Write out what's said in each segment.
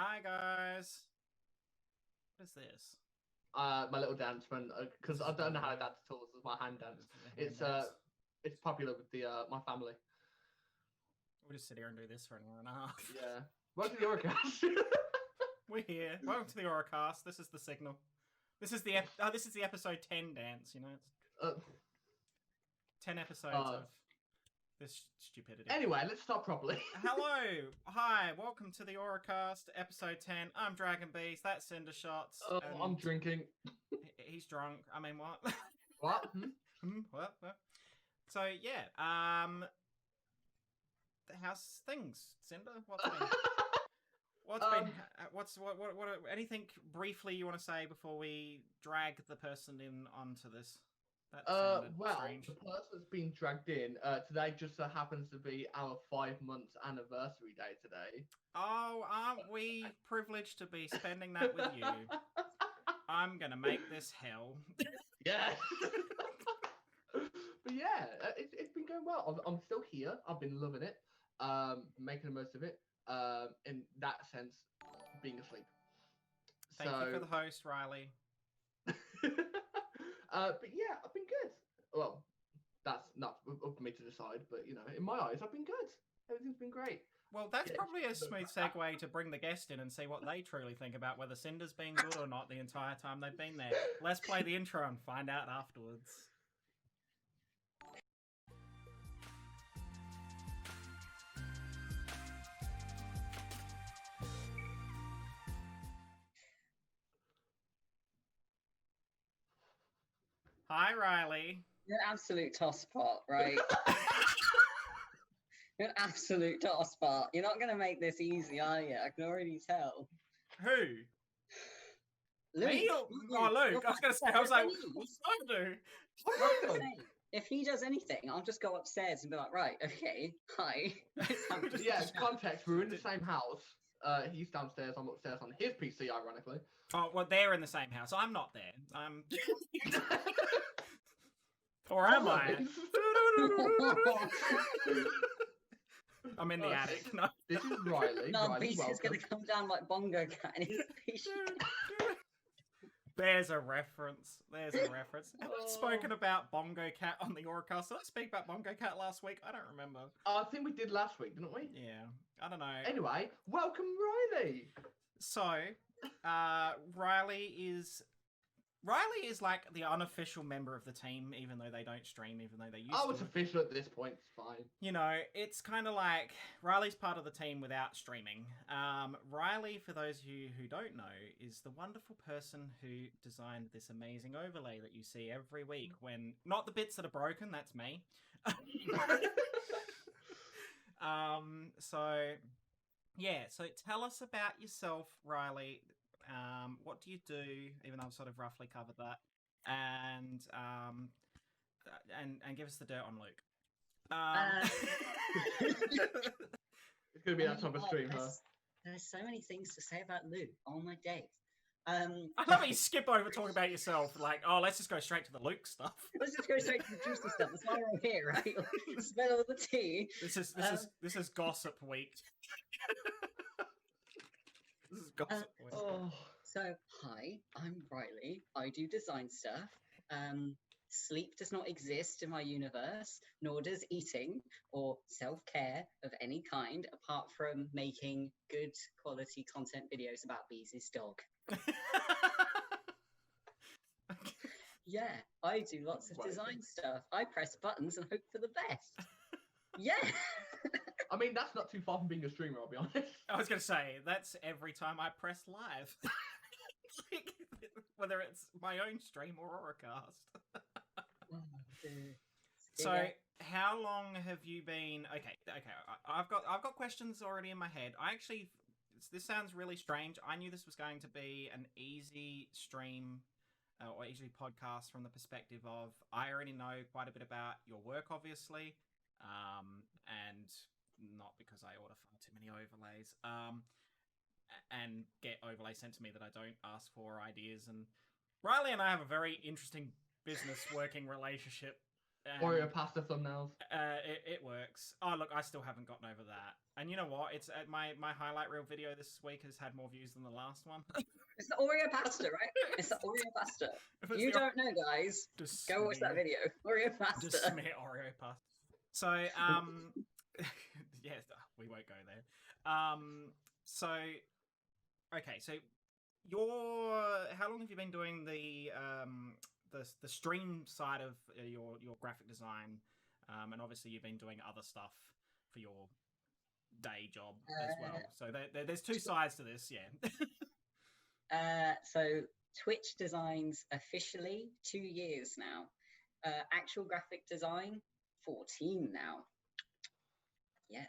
Hi guys. What is this? My little dance friend, because I don't know how to dance at all. This is my hand dance. It's popular with the my family. We'll just sit here and do this for an hour and a half. Yeah. Welcome to the AuraCast. We're here. Welcome to the AuraCast. This is the signal. This is the episode 10 dance. You know, it's 10 episodes of this stupidity. Anyway, let's start properly. Hello, hi, welcome to the AuraCast, episode 10. I'm DragonBeaz. That's CinderShots. I'm drinking. He's drunk. I mean, what? What? What? So yeah, how's things, Cinder? What anything briefly you want to say before we drag the person in onto this? Well, strange. the person that's been dragged in today just so happens to be our 5-month anniversary day today. Oh, aren't we privileged to be spending that with you? I'm gonna make this hell. Yeah. But yeah, it's been going well. I'm still here. I've been loving it. Making the most of it. In that sense, being asleep. Thank you for the host, Rileyy. But yeah, I've been good. Well, that's not up for me to decide, but you know, in my eyes, I've been good. Everything's been great. Well, that's probably a smooth segue to bring the guest in and see what they truly think about whether Cinder's been good or not the entire time they've been there. Let's play the intro and find out afterwards. Hi, Rileyy. You're an absolute tosspot, right? You're an absolute tosspot. You're not going to make this easy, are you? I can already tell. Who? Luke. Me? Oh, Luke. I was going to say, what's I do? If he does anything, I'll just go upstairs and be like, right, okay, hi. Yeah, context, we're in the same house. He's downstairs, I'm upstairs on his PC, ironically. Oh, well, they're in the same house. I'm not there. Or am I? I'm in the attic. No. This is Rileyy. No, Beast is going to come down like Bongo Cat in his spaceship. There's a reference. Have I spoken about Bongo Cat on the AuraCast? Did I speak about Bongo Cat last week? I don't remember. I think we did last week, didn't we? Yeah. I don't know. Anyway, welcome, Rileyy. So, Rileyy is like the unofficial member of the team, even though they don't stream, even though they used to. Oh, it's official at this point, it's fine. You know, it's kind of like Riley's part of the team without streaming. Rileyy, for those of you who don't know, is the wonderful person who designed this amazing overlay that you see every week when... Not the bits that are broken, that's me. So tell us about yourself, Rileyy. What do you do? Even though I've sort of roughly covered that, and give us the dirt on Luke. It's gonna be that type of stream, huh? There's so many things to say about Luke. Oh my days. I love how you skip over talking about yourself. Like, oh, let's just go straight to the Luke stuff. Let's just go straight to the juicy stuff. That's why we're here, right? Smell all the tea. This is gossip week. This is gossip week. So, hi, I'm Rileyy. I do design stuff. Sleep does not exist in my universe, nor does eating or self-care of any kind, apart from making good quality content videos about Beaz's dog. Yeah, I do lots of design stuff. I press buttons and hope for the best. Yeah. I mean, that's not too far from being a streamer, I'll be honest. I was going to say, that's every time I press live. Like, whether it's my own stream or AuraCast. So, how long have you been... Okay, I've got questions already in my head. This sounds really strange. I knew this was going to be an easy stream or easy podcast from the perspective of I already know quite a bit about your work, obviously, and not because I order far too many overlays, and get overlays sent to me that I don't ask for, ideas. And Rileyy and I have a very interesting business working relationship. Oreo pasta thumbnails. It works. Oh look, I still haven't gotten over that. And you know what? It's my highlight reel video this week has had more views than the last one. It's the Oreo pasta, right? It's the Oreo pasta. If If it's you the don't know, guys, Just go watch that smear- video. Oreo pasta. Just smear Oreo pasta. So yes, we won't go there. So okay, so how long have you been doing the stream side of your graphic design? And obviously you've been doing other stuff for your day job as well. So there's two sides to this, yeah. So Twitch designs officially 2 years now. Actual graphic design 14 now. Yeah.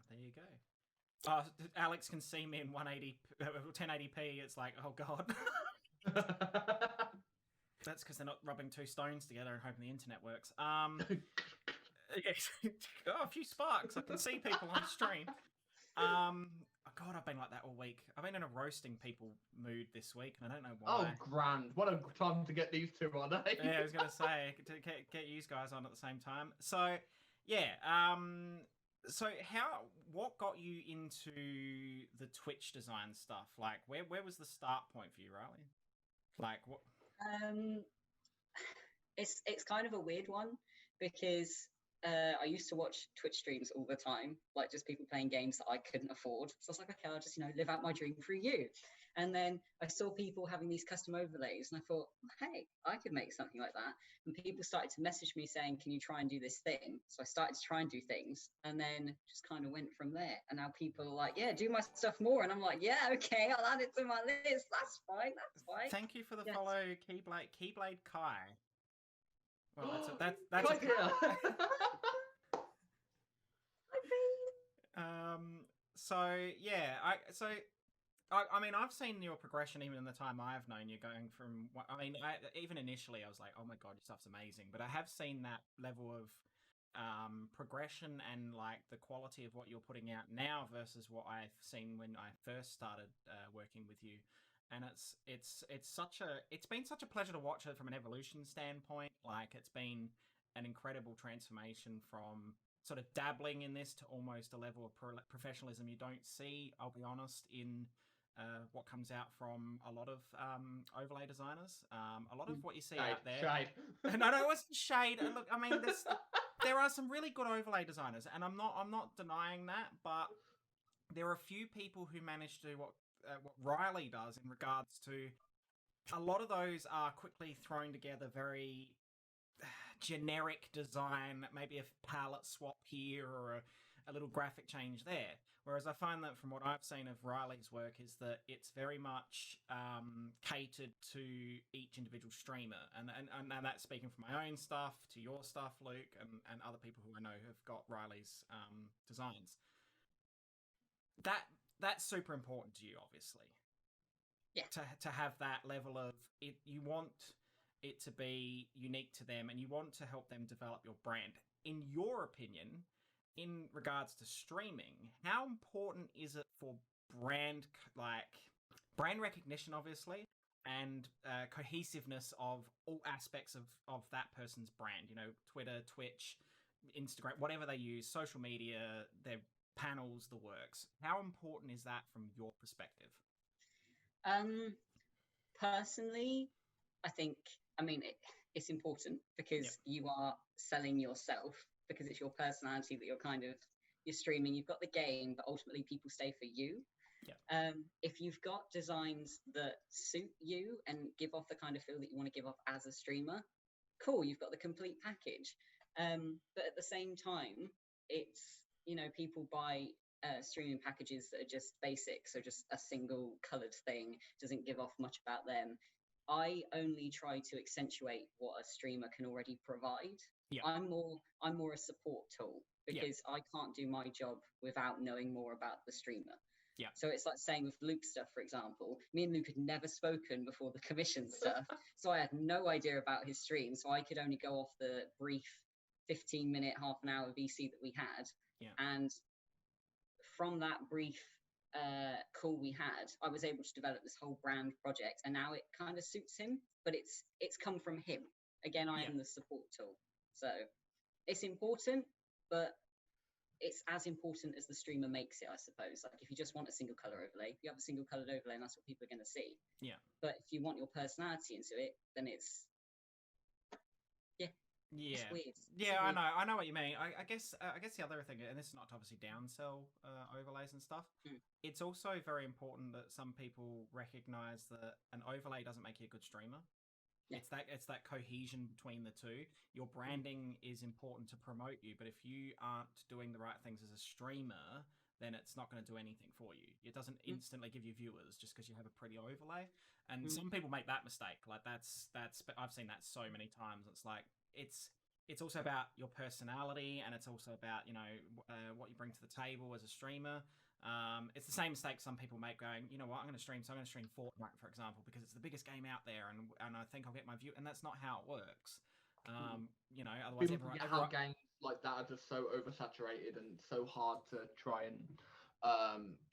There you go. Alex can see me in 1080p. It's like, oh god. That's because they're not rubbing two stones together and hoping the internet works. Yes. Oh, a few sparks. I can see people on stream. God, I've been like that all week. I've been in a roasting people mood this week, and I don't know why. Oh, grand. What a time to get these two on, eh? Yeah, I was going to say, to get you guys on at the same time. So, yeah. So, what got you into the Twitch design stuff? Like, where was the start point for you, Rileyy? Like, what? It's kind of a weird one because I used to watch Twitch streams all the time, like just people playing games that I couldn't afford. So I was like, okay, I'll just, live out my dream through you. And then I saw people having these custom overlays and I thought, hey, I could make something like that. And people started to message me saying, can you try and do this thing? So I started to try and do things and then just kind of went from there. And now people are like, yeah, do my stuff more. And I'm like, yeah, okay, I'll add it to my list. That's fine. Thank you for the Yes. follow, Keyblade Kai. Well, that's Right here. So yeah, I mean, I've seen your progression even in the time I've known you, going from. Even initially, I was like, oh my god, your stuff's amazing. But I have seen that level of progression and like the quality of what you're putting out now versus what I've seen when I first started working with you. And it's been such a pleasure to watch it from an evolution standpoint. Like, it's been an incredible transformation from sort of dabbling in this to almost a level of professionalism you don't see, I'll be honest, in what comes out from a lot of overlay designers. A lot of what you see out there. Shade. No, it wasn't shade. Look, I mean, there are some really good overlay designers, and I'm not denying that, but there are a few people who manage to do what Rileyy does in regards to a lot of those are quickly thrown together, very generic design, maybe a palette swap here or a little graphic change there. Whereas I find that from what I've seen of Riley's work is that it's very much catered to each individual streamer. And that's speaking from my own stuff to your stuff, Luke, and other people who I know have got Riley's designs. That's super important to you, obviously. Yeah. To have that level of it, you want it to be unique to them, and you want to help them develop your brand. In your opinion, in regards to streaming, how important is it for brand recognition, obviously, and cohesiveness of all aspects of that person's brand? Twitter, Twitch, Instagram, whatever they use, social media, their panels, the works. How important is that from your perspective? Personally, it's important because you are selling yourself, because it's your personality that you're streaming. You've got the game, but ultimately people stay for you. Yeah. If you've got designs that suit you and give off the kind of feel that you want to give off as a streamer, cool, you've got the complete package. But at the same time, it's, people buy streaming packages that are just basic, so just a single colored thing, doesn't give off much about them. I only try to accentuate what a streamer can already provide. Yeah. I'm more a support tool, because I can't do my job without knowing more about the streamer. Yeah. So it's like saying with Luke's stuff, for example, me and Luke had never spoken before the commission stuff, so I had no idea about his stream, so I could only go off the brief 15-minute, half an hour VC that we had. Yeah. And from that brief call we had, I was able to develop this whole brand project, and now it kind of suits him, but it's come from him. Again, I am the support tool. So it's important, but it's as important as the streamer makes it, I suppose. Like if you just want a single color overlay, you have a single colored overlay, and that's what people are going to see. Yeah. But if you want your personality into it, then it's Yeah, weird. Yeah, I know what you mean. I guess the other thing, and this is not to obviously downsell overlays and stuff. It's also very important that some people recognize that an overlay doesn't make you a good streamer. Yeah. It's that cohesion between the two. Your branding is important to promote you, but if you aren't doing the right things as a streamer, then it's not going to do anything for you. It doesn't instantly give you viewers just because you have a pretty overlay. And some people make that mistake. Like that's I've seen that so many times. It's like it's also about your personality, and it's also about what you bring to the table as a streamer. It's the same mistake some people make, going, you know what, I'm going to stream Fortnite, for example, because it's the biggest game out there, and I think I'll get my view, and that's not how it works. Otherwise everyone... how games like that are just so oversaturated and so hard to try and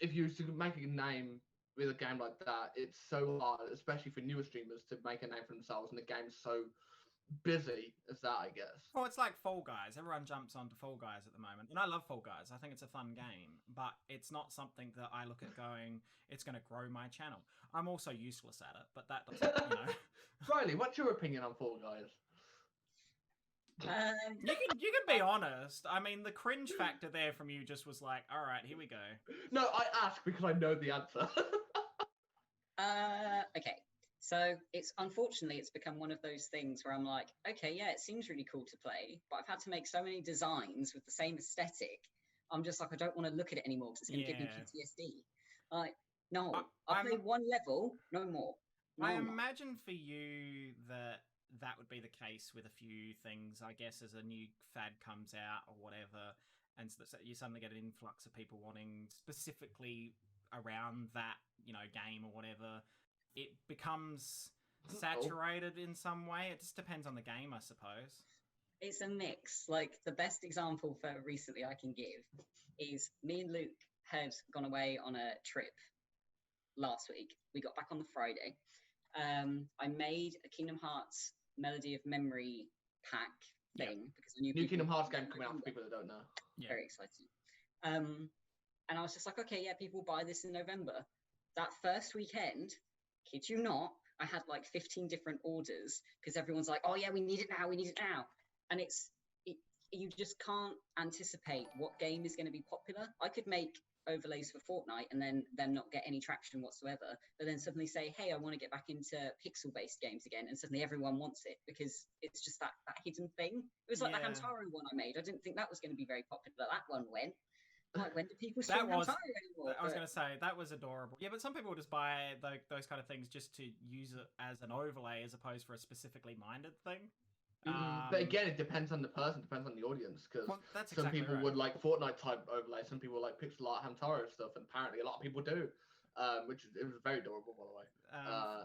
if you make a name with a game like that, it's so hard, especially for newer streamers, to make a name for themselves, and the game's so busy as that, I guess. Well, it's like Fall Guys. Everyone jumps onto Fall Guys at the moment, and I love Fall Guys. I think it's a fun game, but it's not something that I look at going, it's going to grow my channel. I'm also useless at it, but that doesn't, Riley, what's your opinion on Fall Guys? You can be honest. I mean, the cringe factor there from you just was like, all right, here we go. No, I ask because I know the answer. Okay. So unfortunately it's become one of those things where I'm like, okay, yeah, it seems really cool to play, but I've had to make so many designs with the same aesthetic. I'm just like, I don't want to look at it anymore because it's going to give me PTSD. Like, no, I'll play one level, no more. I imagine for you that would be the case with a few things, I guess, as a new fad comes out or whatever, and so you suddenly get an influx of people wanting specifically around that, game or whatever. It becomes saturated in some way. It just depends on the game, I suppose. It's a mix. Like, the best example for recently I can give is me and Luke had gone away on a trip last week. We got back on the Friday. I made a Kingdom Hearts Melody of Memory pack thing because I knew new Kingdom Hearts game coming out for people that don't know. Yeah. Very exciting. And I was just like, okay, yeah, people buy this in November. That first weekend, kid you not, I had like 15 different orders because everyone's like, oh yeah, we need it now. And you just can't anticipate what game is going to be popular. I could make overlays for Fortnite and then them not get any traction whatsoever, but then suddenly say, hey, I want to get back into pixel-based games again, and suddenly everyone wants it because it's just that hidden thing. It was like the Hamtaro one I made. I didn't think that was going to be very popular. That one went. Like, when do people stream Hamtaro anymore? I was going to say, that was adorable. Yeah, but some people just buy those kind of things just to use it as an overlay as opposed for a specifically minded thing. But again, it depends on the person, depends on the audience, because some people would like Fortnite type overlay, some people like pixel art Hamtaro stuff, and apparently a lot of people do, which it was very adorable, by the way.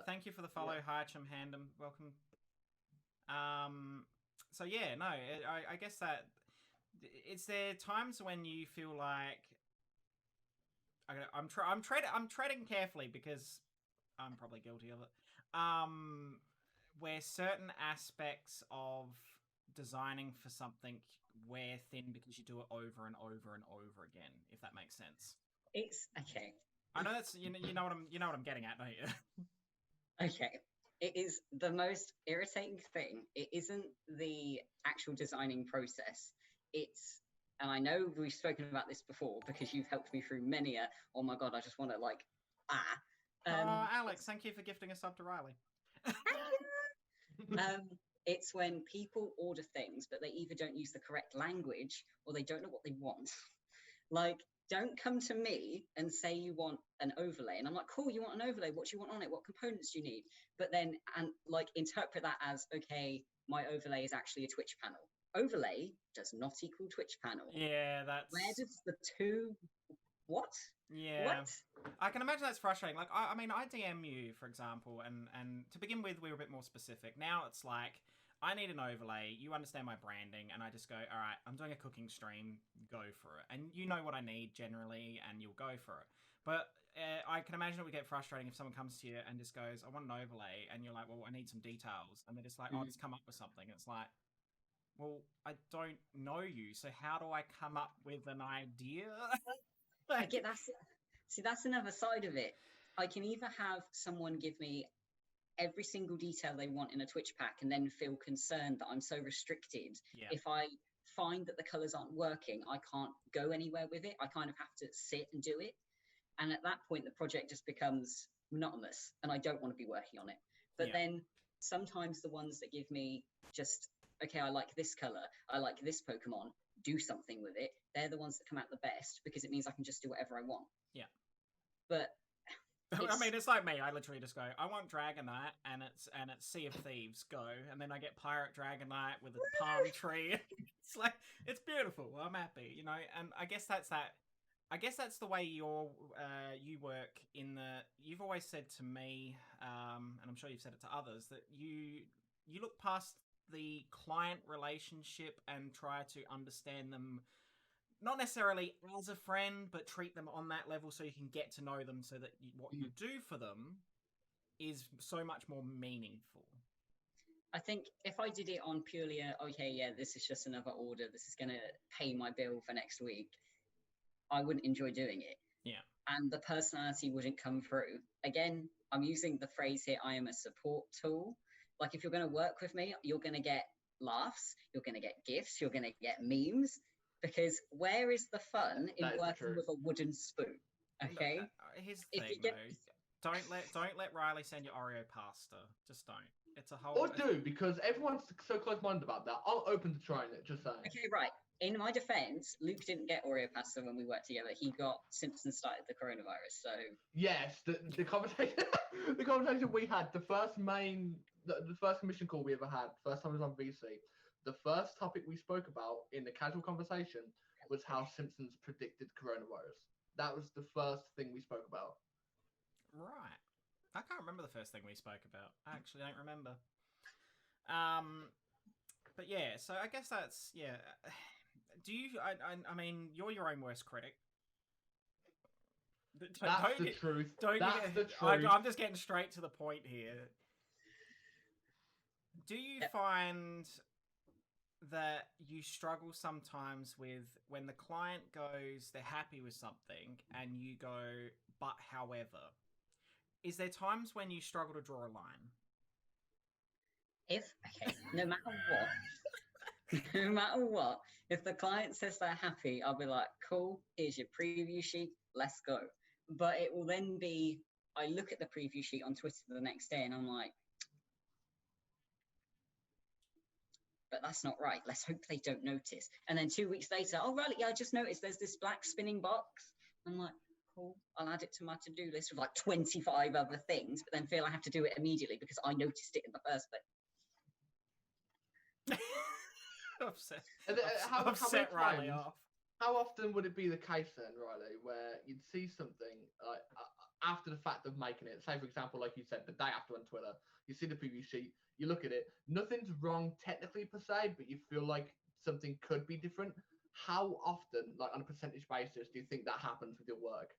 Thank you for the follow, Hiacham Handem, welcome. So yeah, no, I guess that is there times when you feel like I'm treading carefully because I'm probably guilty of it. Where certain aspects of designing for something wear thin because you do it over and over and over again, if that makes sense. It's okay. I know that's you know what I'm getting at, don't you? Okay. It is the most irritating thing. It isn't the actual designing process. It's, and I know we've spoken about this before because you've helped me through many oh my god, I just want to like Alex, thank you for gifting a sub to Riley. It's when people order things but they either don't use the correct language or they don't know what they want. Like, don't come to me and say you want an overlay and I'm like, cool, you want an overlay, what do you want on it, what components do you need? But then interpret that as, okay, my overlay is actually a Twitch panel. Overlay does not equal Twitch panel. Yeah, that's... Where does the two... What? Yeah. What? I can imagine that's frustrating. Like, I mean, I DM you, for example, and to begin with, we were a bit more specific. Now it's like, I need an overlay, you understand my branding, and I just go, all right, I'm doing a cooking stream, go for it. And you know what I need generally, and you'll go for it. But I can imagine it would get frustrating if someone comes to you and just goes, I want an overlay, and you're like, well, I need some details. And they're just like, oh, just come up with something. It's like, well, I don't know you, so how do I come up with an idea? I get that's another side of it. I can either have someone give me every single detail they want in a Twitch pack and then feel concerned that I'm so restricted. Yeah. If I find that the colors aren't working, I can't go anywhere with it. I kind of have to sit and do it. And at that point, the project just becomes monotonous and I don't want to be working on it. But then sometimes the ones that give me just, okay, I like this color, I like this Pokemon, do something with it, they're the ones that come out the best because it means I can just do whatever I want. Yeah. But I mean, it's like me. I literally just go, I want Dragonite, and it's Sea of Thieves, go, and then I get Pirate Dragonite with a palm tree. It's like, it's beautiful. I'm happy, you know. And I guess that's that. I guess that's the way you work. You've always said to me, and I'm sure you've said it to others, that you look past the client relationship and try to understand them. Not necessarily as a friend, but treat them on that level so you can get to know them so that what you do for them is so much more meaningful. I think if I did it on purely this is just another order, this is going to pay my bill for next week, I wouldn't enjoy doing it. Yeah. And the personality wouldn't come through. Again, I'm using the phrase here, I am a support tool. Like if you're going to work with me, you're going to get laughs, you're going to get gifts, you're going to get memes. Because where is the fun in working with a wooden spoon? Okay. Here's the thing, though. Don't let Rileyy send you Oreo pasta. Just don't. It's a whole. Or do, because everyone's so close-minded about that. I'm open to trying it. Just saying. Okay, right. In my defense, Luke didn't get Oreo pasta when we worked together. He got Simpsons started the coronavirus. So yes, the conversation, the conversation we had, the first commission call we ever had, first time I was on VC. The first topic we spoke about in the casual conversation was how Simpsons predicted coronavirus. That was the first thing we spoke about. Right. I can't remember the first thing we spoke about. I actually don't remember. But yeah, so I guess that's, yeah. Do you, I mean, you're your own worst critic. That's the truth. That's the truth. I'm just getting straight to the point here. Do you find that you struggle sometimes with when the client goes, they're happy with something, and you go, but however, is there times when you struggle to draw a line? No matter what, if the client says they're happy, I'll be like, cool, here's your preview sheet, let's go. But it will then be, I look at the preview sheet on Twitter the next day and I'm like, but that's not right. Let's hope they don't notice. And then 2 weeks later, oh, Rileyy, I just noticed there's this black spinning box. I'm like, cool, I'll add it to my to-do list with like 25 other things, but then feel I have to do it immediately because I noticed it in the first place. Upset Rileyy off. How often would it be the case then, Rileyy, where you'd see something like after the fact of making it? Say, for example, like you said, the day after on Twitter, you see the preview sheet, you look at it, nothing's wrong technically per se, but you feel like something could be different. How often, like on a percentage basis, do you think that happens with your work?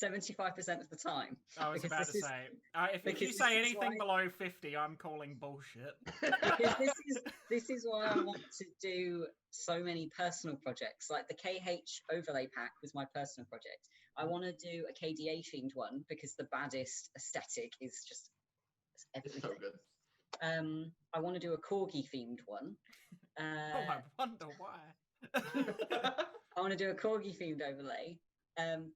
75% of the time. I was about to say, if you say anything below 50, I'm calling bullshit. Because this is why I want to do so many personal projects. Like the KH overlay pack was my personal project. I want to do a KDA themed one because the baddest aesthetic is just everything. It's so good. I want to do a corgi themed one. I wonder why. I want to do a corgi themed overlay.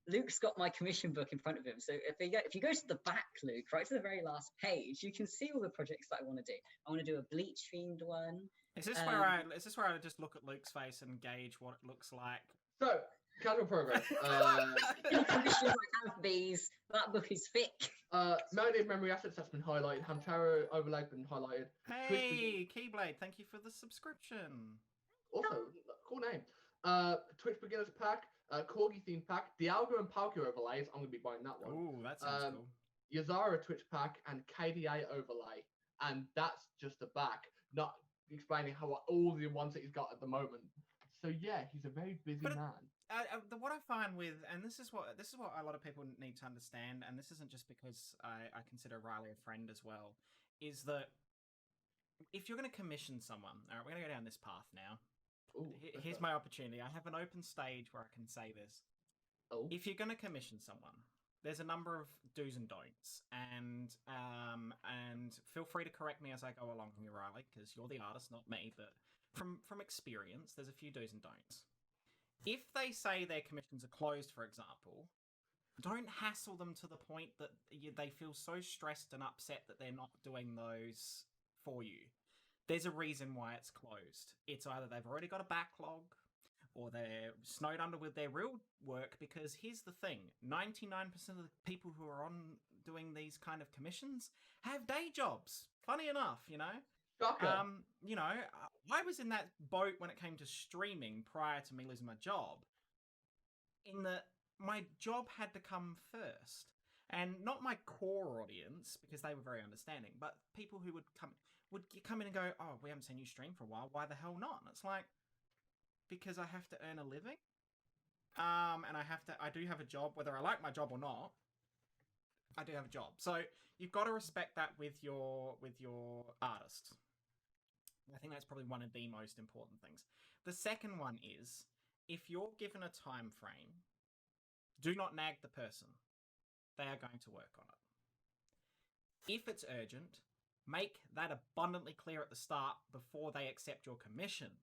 Luke's got my commission book in front of him, so if you go to the back, Luke, right to the very last page, you can see all the projects that I want to do. I want to do a bleach themed one. Is this where I just look at Luke's face and gauge what it looks like? So casual progress. Any commissions I have these. That book is thick. Melody of Memory Assets, that's been highlighted. Hamtaro overlay been highlighted. Hey, Keyblade, thank you for the subscription. Also, cool name. Twitch Beginners Pack. Corgi theme pack, Dialga and Palkia overlays. I'm going to be buying that one. Ooh, that sounds cool. Yazara Twitch pack and KDA overlay, and that's just the back. Not explaining how all the ones that he's got at the moment. So yeah, he's a very busy man. What I find with, and this is what a lot of people need to understand, and this isn't just because I consider Rileyy a friend as well, is that if you're going to commission someone, all right, we're going to go down this path now. Ooh, Here's my opportunity. I have an open stage where I can say this. Oh. If you're going to commission someone, there's a number of do's and don'ts, and feel free to correct me as I go along here, Riley, because you're the artist, not me. But from experience, there's a few do's and don'ts. If they say their commissions are closed, for example, don't hassle them to the point that they feel so stressed and upset that they're not doing those for you. There's a reason why it's closed. It's either they've already got a backlog, or they're snowed under with their real work, because here's the thing, 99% of the people who are on doing these kind of commissions have day jobs. Funny enough, you know? Shocker. You know, I was in that boat when it came to streaming prior to me losing my job, in that my job had to come first. And not my core audience, because they were very understanding, but people who would come in and go, oh, we haven't seen you stream for a while, why the hell not? And it's like, because I have to earn a living, and I do have a job, whether I like my job or not. I do have a job, so you've got to respect that with your artist. I think that's probably one of the most important things. The second one is, if you're given a time frame, do not nag the person. They are going to work on it. If it's urgent, make that abundantly clear at the start before they accept your commission.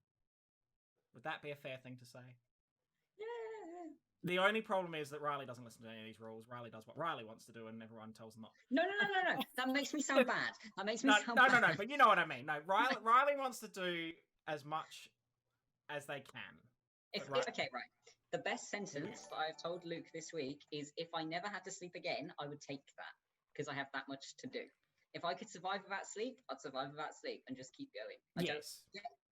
Would that be a fair thing to say? Yeah. The only problem is that Riley doesn't listen to any of these rules. Riley does what Riley wants to do, and everyone tells him not. No. That makes me sound bad. That makes me sound no, bad. no. But you know what I mean. No, Riley wants to do as much as they can. Okay, right. The best sentence that I've told Luke this week is, if I never had to sleep again, I would take that, because I have that much to do. If I could survive without sleep, I'd survive without sleep and just keep going.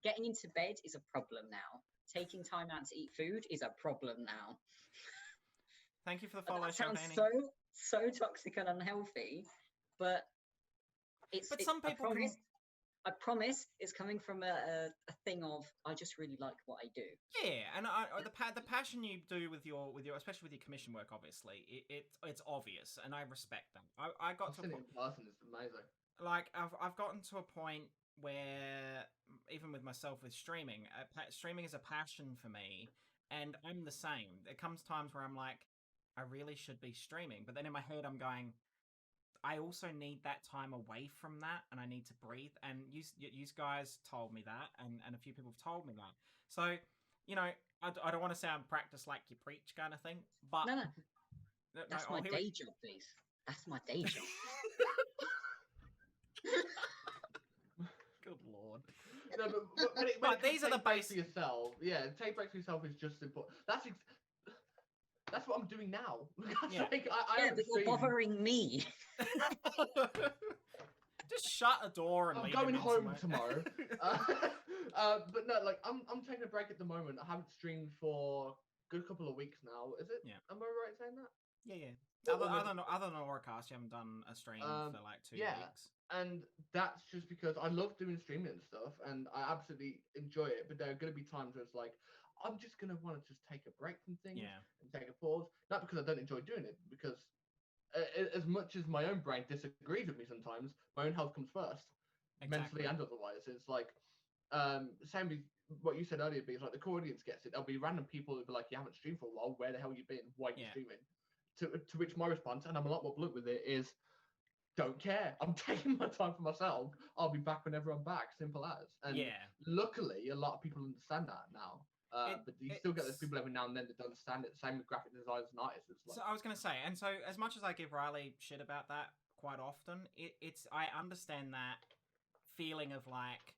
Getting into bed is a problem now. Taking time out to eat food is a problem now. Thank you for the follow. That sounds so toxic and unhealthy, but some people I promise it's coming from a thing of, I just really like what I do. Yeah, and the passion you do with your especially with your commission work, obviously, it's obvious, and I respect them. I got to a point, in person is amazing. Like I've gotten to a point where, even with myself with streaming, streaming is a passion for me, and I'm the same. There comes times where I'm like, I really should be streaming, but then in my head I'm going, I also need that time away from that, and I need to breathe. And you guys told me that, and a few people have told me that. So, you know, I don't want to sound practice like you preach kind of thing, but no. That's my day job, please. That's my day job. Good lord. No, but these are the basics. Yourself, yeah, take breaks for yourself is just important. That's what I'm doing now. Yeah, but you're bothering me. Just shut a door and I'm leave going home somewhere. tomorrow. But no, like I'm taking a break at the moment. I haven't streamed for a good couple of weeks now. Is it? Yeah. Am I right saying that? Yeah. Other than AuraCast, you haven't done a stream for like 2 weeks. And that's just because I love doing streaming and stuff, and I absolutely enjoy it. But there are going to be times where it's like, I'm just going to want to just take a break from things and take a pause. Not because I don't enjoy doing it, because as much as my own brain disagrees with me sometimes, my own health comes first, mentally and otherwise. It's like, same with what you said earlier, because like the core audience gets it. There'll be random people who'll be like, you haven't streamed for a while, where the hell you been? Why are you streaming? To which my response, and I'm a lot more blunt with it, is, don't care. I'm taking my time for myself. I'll be back whenever I'm back. Simple as. And luckily, a lot of people understand that now. But you still get those people every now and then that don't understand it. Same with graphic designers and artists. It's like... So I was going to say, and so as much as I give Riley shit about that quite often, I understand that feeling of like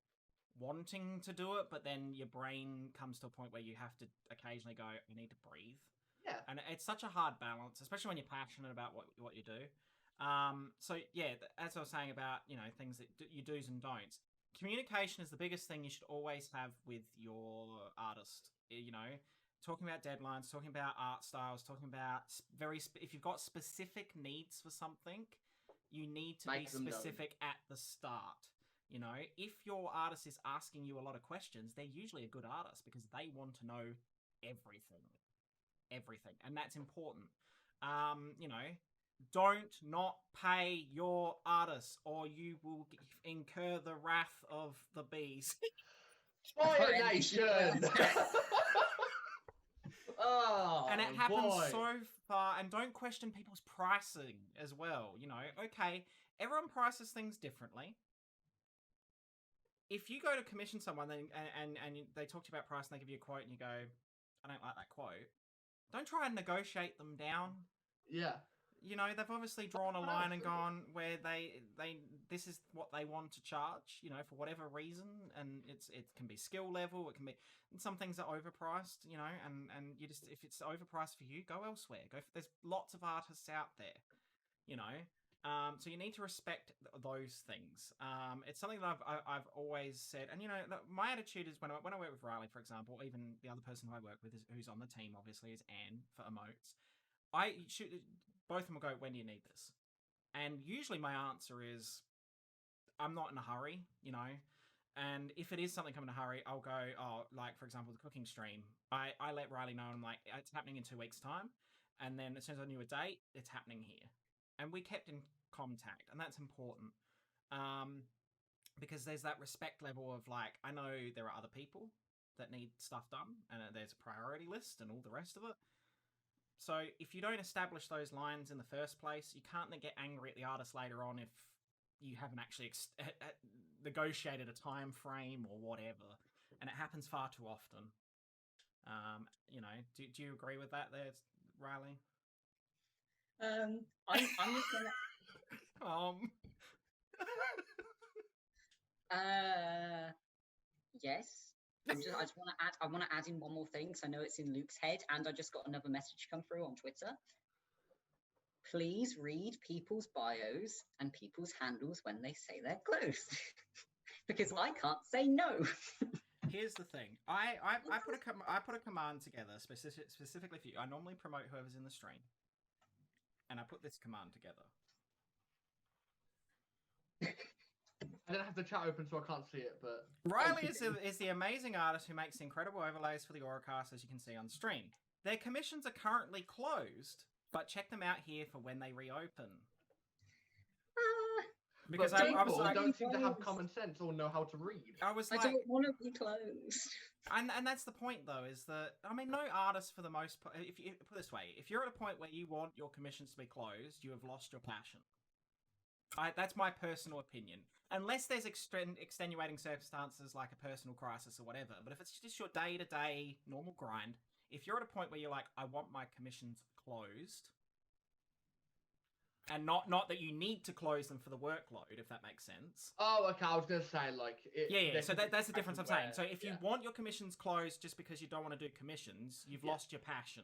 wanting to do it, but then your brain comes to a point where you have to occasionally go, I need to breathe. Yeah. And it's such a hard balance, especially when you're passionate about what you do. So yeah, as I was saying about, you know, things that you do's and don'ts. Communication is the biggest thing you should always have with your artist. You know, talking about deadlines, talking about art styles, talking about if you've got specific needs for something, you need to be specific at the start. You know, if your artist is asking you a lot of questions, they're usually a good artist because they want to know everything, and that's important. You know, don't not pay your artists, or you will incur the wrath of the bees. Fire Nation! Oh, and it happens boy. so far. And don't question people's pricing as well. You know, okay, everyone prices things differently. If you go to commission someone and they talk to you about price and they give you a quote and you go, I don't like that quote, don't try and negotiate them down. Yeah. You know, they've obviously drawn a line and gone where they this is what they want to charge, you know, for whatever reason, and it can be skill level, it can be, and some things are overpriced, you know, and you just, if it's overpriced for you, go elsewhere. There's lots of artists out there, you know. So you need to respect those things. It's something that I've always said, and you know, my attitude is when I work with Rileyy, for example, even the other person who I work with who's on the team, obviously, is Anne for emotes. Both of them will go, when do you need this? And usually my answer is, I'm not in a hurry, you know. And if it is something I'm in a hurry, I'll go, like, for example, the cooking stream. I let Rileyy know, I'm like, it's happening in 2 weeks' time. And then as soon as I knew a date, it's happening here. And we kept in contact, and that's important. Because there's that respect level of, like, I know there are other people that need stuff done, and there's a priority list and all the rest of it. So if you don't establish those lines in the first place, you can't then get angry at the artist later on if you haven't actually negotiated a time frame or whatever. And it happens far too often. You know, do you agree with that there, Rileyy? I'm just gonna... Yes. I just want to add. I want to add in one more thing, because I know it's in Luke's head, and I just got another message come through on Twitter. Please read people's bios and people's handles when they say they're closed, because I can't say no. Here's the thing. I put a command together specifically for you. I normally promote whoever's in the stream, and I put this command together. I don't have the chat open, so I can't see it, but... Rileyy is the amazing artist who makes incredible overlays for the AuraCast, as you can see on stream. Their commissions are currently closed, but check them out here for when they reopen. Because I was like, don't seem to have common sense or know how to read. I don't want to be closed. And that's the point, though, is that, I mean, no artist for the most part, if you put it this way, if you're at a point where you want your commissions to be closed, you have lost your passion. That's my personal opinion. Unless there's extenuating circumstances like a personal crisis or whatever. But if it's just your day-to-day normal grind, if you're at a point where you're like, I want my commissions closed, and not that you need to close them for the workload, if that makes sense. Oh, okay. I was going to say, like... Yeah. So that's the difference I'm saying. So if you want your commissions closed just because you don't want to do commissions, you've lost your passion.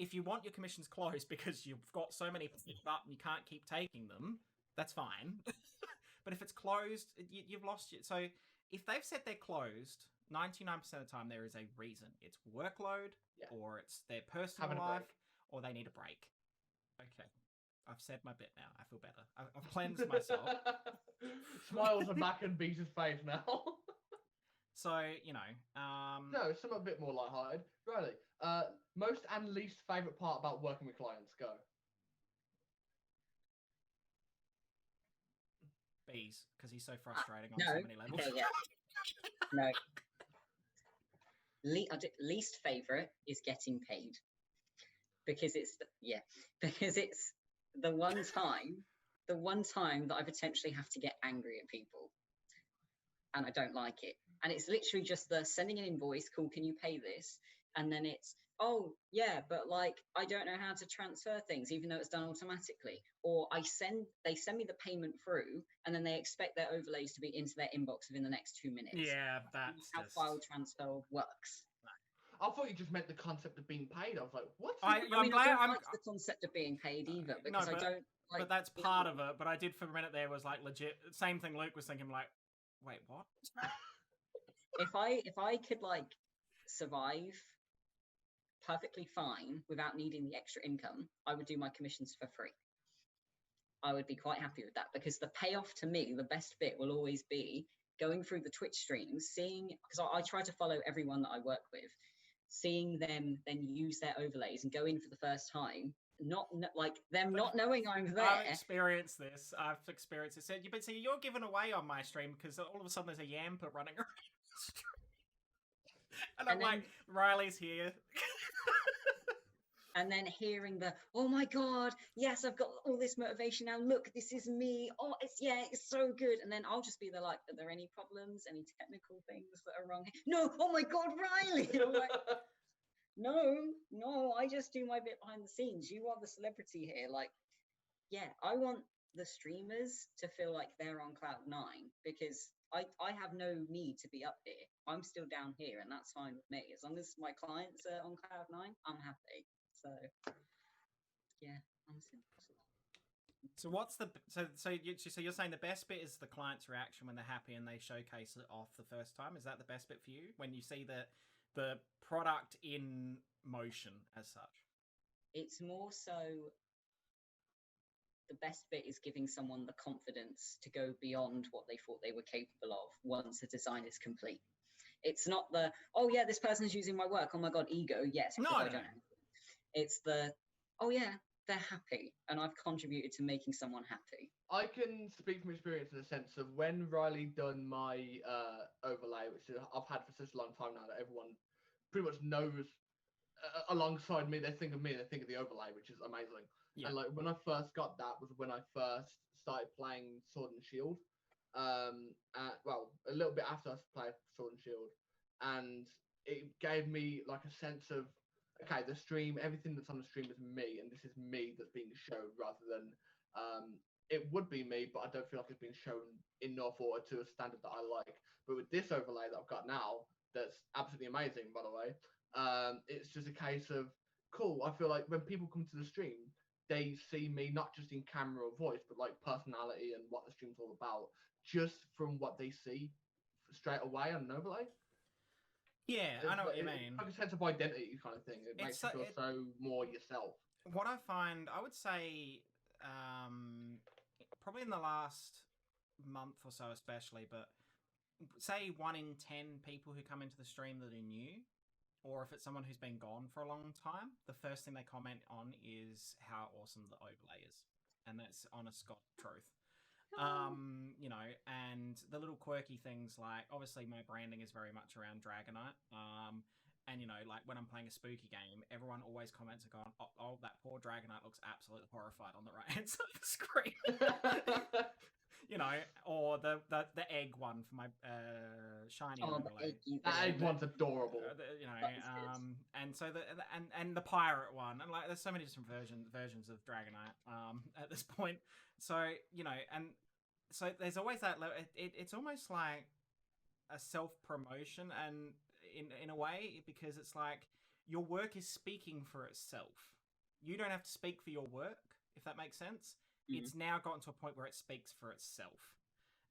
If you want your commissions closed because you've got so many picked up and you can't keep taking them, that's fine. But if it's closed, you've lost it. So if they've said they're closed, 99% of the time there is a reason. It's workload, or it's their personal life, or they need a break. Okay. I've said my bit now. I feel better. I've cleansed myself. Smiles are back in Beaz's face now. So, you know... No, some a bit more lighthearted. Rileyy, most and least favourite part about working with clients, go. Beaz, because he's so frustrating on so many levels. Okay, no. Least favourite is getting paid. Because it's the one time that I potentially have to get angry at people, and I don't like it. And it's literally just the sending an invoice, cool, can you pay this? And then it's, oh yeah, but like I don't know how to transfer things, even though it's done automatically. Or they send me the payment through, and then they expect their overlays to be into their inbox within the next 2 minutes. Yeah, that's how file transfer works. I thought you just meant the concept of being paid. I was like, what? I don't like the concept of being paid either, because I don't like... But that's part of it. But I did for a minute there was like legit... Same thing Luke was thinking, like, wait, what? If I could, like, survive perfectly fine without needing the extra income, I would do my commissions for free. I would be quite happy with that, because the payoff to me, the best bit will always be going through the Twitch streams, seeing... Because I try to follow everyone that I work with, seeing them then use their overlays and go in for the first time, like them not knowing I'm there. I've experienced this. So, but see, you're given away on my stream because all of a sudden there's a Yamper running around. And I'm like, Riley's here. And then hearing oh my god, yes, I've got all this motivation now. Look, this is me. Oh, it's so good. And then I'll just be there like, are there any problems, any technical things that are wrong? No, oh my god, Rileyy. I'm like, no, I just do my bit behind the scenes. You are the celebrity here. Like, yeah, I want the streamers to feel like they're on cloud 9 because I have no need to be up here. I'm still down here, and that's fine with me. As long as my clients are on cloud 9, I'm happy. So, yeah, I'm simple. So what's so you're saying the best bit is the client's reaction when they're happy and they showcase it off the first time? Is that the best bit for you when you see the product in motion as such? It's more so the best bit is giving someone the confidence to go beyond what they thought they were capable of once a design is complete. It's not oh yeah, this person's using my work. Oh my god, ego. Yes. No. I don't know. It's oh yeah, they're happy, and I've contributed to making someone happy. I can speak from experience in the sense of when Rileyy done my overlay, which I've had for such a long time now that everyone pretty much knows. Alongside me, they think of me, they think of the overlay, which is amazing. Yeah. And like when I first got that was when I first started playing Sword and Shield. Well, a little bit after I played Sword and Shield, and it gave me like a sense of, okay, the stream, everything that's on the stream is me, and this is me that's being shown rather than it would be me, but I don't feel like it's being shown enough or to a standard that I like. But with this overlay that I've got now, that's absolutely amazing, by the way, it's just a case of, cool, I feel like when people come to the stream, they see me not just in camera or voice, but like personality and what the stream's all about, just from what they see straight away on an overlay. Yeah, I know what you mean. It's like a sense of identity kind of thing. It makes you feel so more yourself. What I find, I would say, probably in the last month or so especially, but say 1 in 10 people who come into the stream that are new, or if it's someone who's been gone for a long time, the first thing they comment on is how awesome the overlay is. And that's honest God truth. You know, and the little quirky things like, obviously my branding is very much around Dragonite. And, you know, like when I'm playing a spooky game, everyone always comments and going, oh, that poor Dragonite looks absolutely horrified on the right-hand side of the screen. You know, or the egg one for my shiny overlay. That egg one's adorable. You know, and so the pirate one, and like there's so many different versions of Dragonite at this point. So you know, and so there's always that. It's almost like a self-promotion, and in a way, because it's like your work is speaking for itself. You don't have to speak for your work, if that makes sense. It's now gotten to a point where it speaks for itself.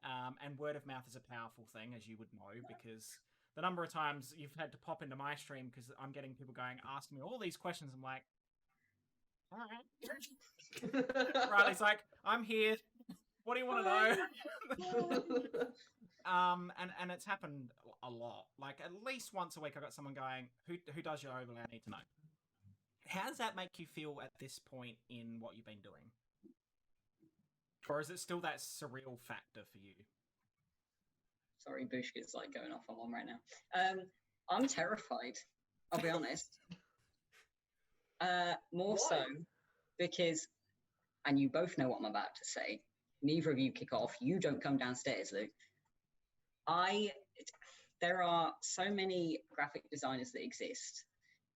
And word of mouth is a powerful thing, as you would know, because the number of times you've had to pop into my stream because I'm getting people asking me all these questions. I'm like, all right. Riley's like, I'm here. What do you want to know? And it's happened a lot. Like at least once a week, I got someone going, who does your overlay? I need to know. How does that make you feel at this point in what you've been doing? Or is it still that surreal factor for you? Sorry, Bushka's like going off on one right now. I'm terrified, I'll be honest. More so because, and you both know what I'm about to say, neither of you kick off, you don't come downstairs, Luke. There are so many graphic designers that exist,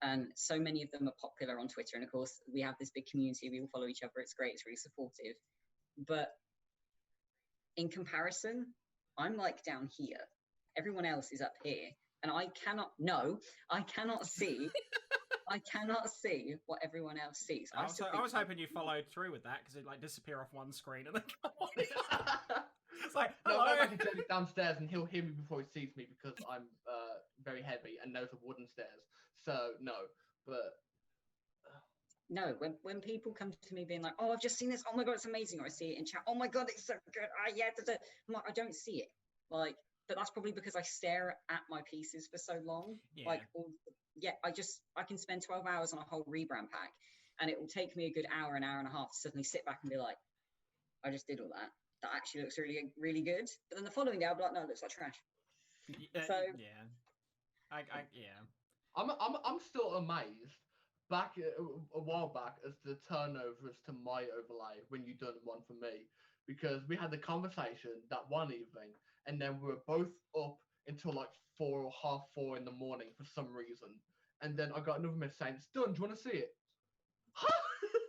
and so many of them are popular on Twitter, and of course we have this big community, we all follow each other, it's great, it's really supportive. But in comparison, I'm like down here. Everyone else is up here. And I cannot see. I cannot see what everyone else sees. I was hoping you followed through with that because it'd like disappear off one screen and then come on. It's like, hello. No, I'm actually downstairs and he'll hear me before he sees me because I'm very heavy and knows the wooden stairs. So, no. But... No, when people come to me being like, oh, I've just seen this, oh my god, it's amazing, or I see it in chat, oh my god, it's so good, yeah, I'm like, I don't see it. Like, but that's probably because I stare at my pieces for so long. Yeah. Like, I can spend 12 hours on a whole rebrand pack, and it will take me a good hour, an hour and a half to suddenly sit back and be like, I just did all that. That actually looks really, really good. But then the following day, I'll be like, no, it looks like trash. So yeah, yeah. I'm still amazed. Back a while back, as the turnovers to my overlay when you done one for me, because we had the conversation that one evening, and then we were both up until like 4 or half 4 in the morning for some reason, and then I got another message saying, "It's done. Do you want to see it?"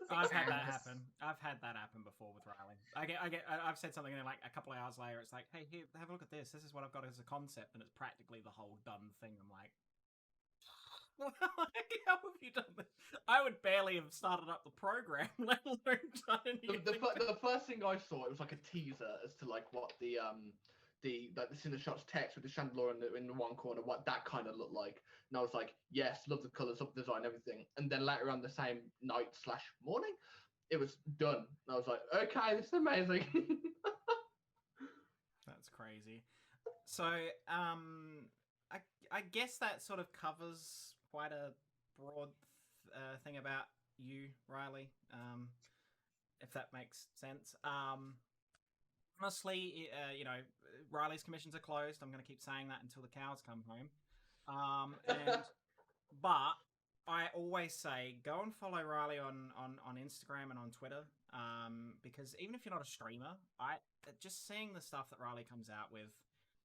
I've had that happen. I've had that happen before with Rileyy. I've said something and then like a couple of hours later, it's like, hey, here, have a look at this. This is what I've got as a concept, and it's practically the whole done thing. I'm like, how have you done this? I would barely have started up the program, let alone done anything. The first thing I saw, it was like a teaser as to like what the CinderShots text with the chandelier in the one corner, what that kind of looked like. And I was like, yes, love the colours, love the design, everything. And then later on the same night / morning, it was done. And I was like, okay, this is amazing. That's crazy. So, I guess that sort of covers quite a broad thing about you, Rileyy, if that makes sense. Honestly, Riley's commissions are closed. I'm going to keep saying that until the cows come home. But I always say go and follow Rileyy on Instagram and on Twitter, because even if you're not a streamer, just seeing the stuff that Rileyy comes out with,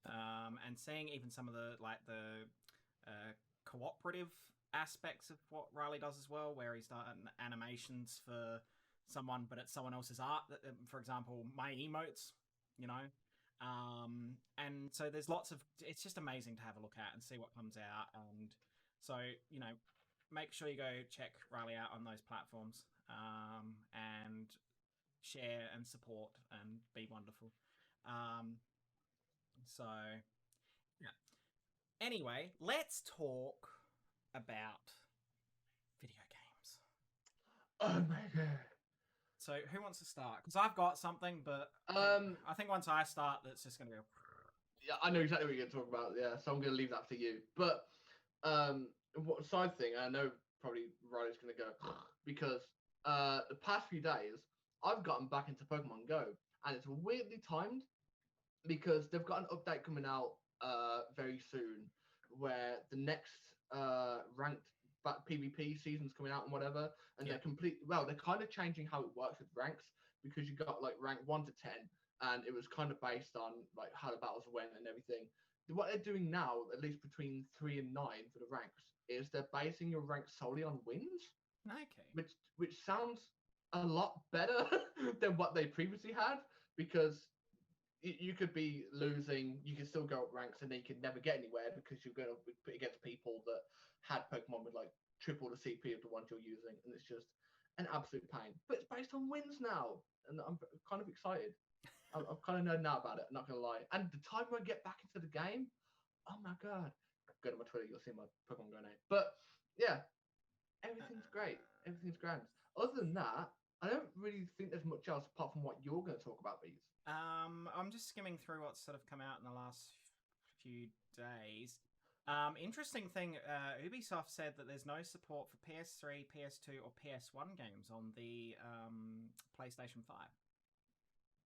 and seeing even some of the cooperative aspects of what Rileyy does as well, where he's done animations for someone, but it's someone else's art. For example, my emotes, and so there's lots of. It's just amazing to have a look at and see what comes out, and so make sure you go check Rileyy out on those platforms, and share and support and be wonderful. So yeah. Anyway, let's talk about video games. Oh my god. So who wants to start? Because I've got something, but I think once I start, that's just going to go. Yeah, I know exactly what you're going to talk about. Yeah, so I'm going to leave that for you. But side thing, I know probably Riley's going to go because the past few days I've gotten back into Pokemon Go, and it's weirdly timed because they've got an update coming out very soon where the next ranked PvP season's coming out and whatever, and they're kind of changing how it works with ranks, because you got like rank 1 to 10, and it was kind of based on like how the battles went and everything. What they're doing now, at least between 3 and 9 for the ranks, is they're basing your rank solely on wins. Okay. Which sounds a lot better than what they previously had, because you could be losing, you can still go up ranks, and then you could never get anywhere because you're going to be put against people that had Pokemon with like triple the CP of the ones you're using, and it's just an absolute pain. But it's based on wins now, and I'm kind of excited. I'm kind of nerding out about it, I'm not going to lie. And the time when I get back into the game, oh my god. Go to my Twitter, you'll see my Pokemon Go name. But yeah, everything's great. Everything's grand. Other than that, I don't really think there's much else apart from what you're going to talk about, Beaz. I'm just skimming through what's sort of come out in the last few days. Interesting thing, Ubisoft said that there's no support for PS3, PS2, or PS1 games on the PlayStation 5,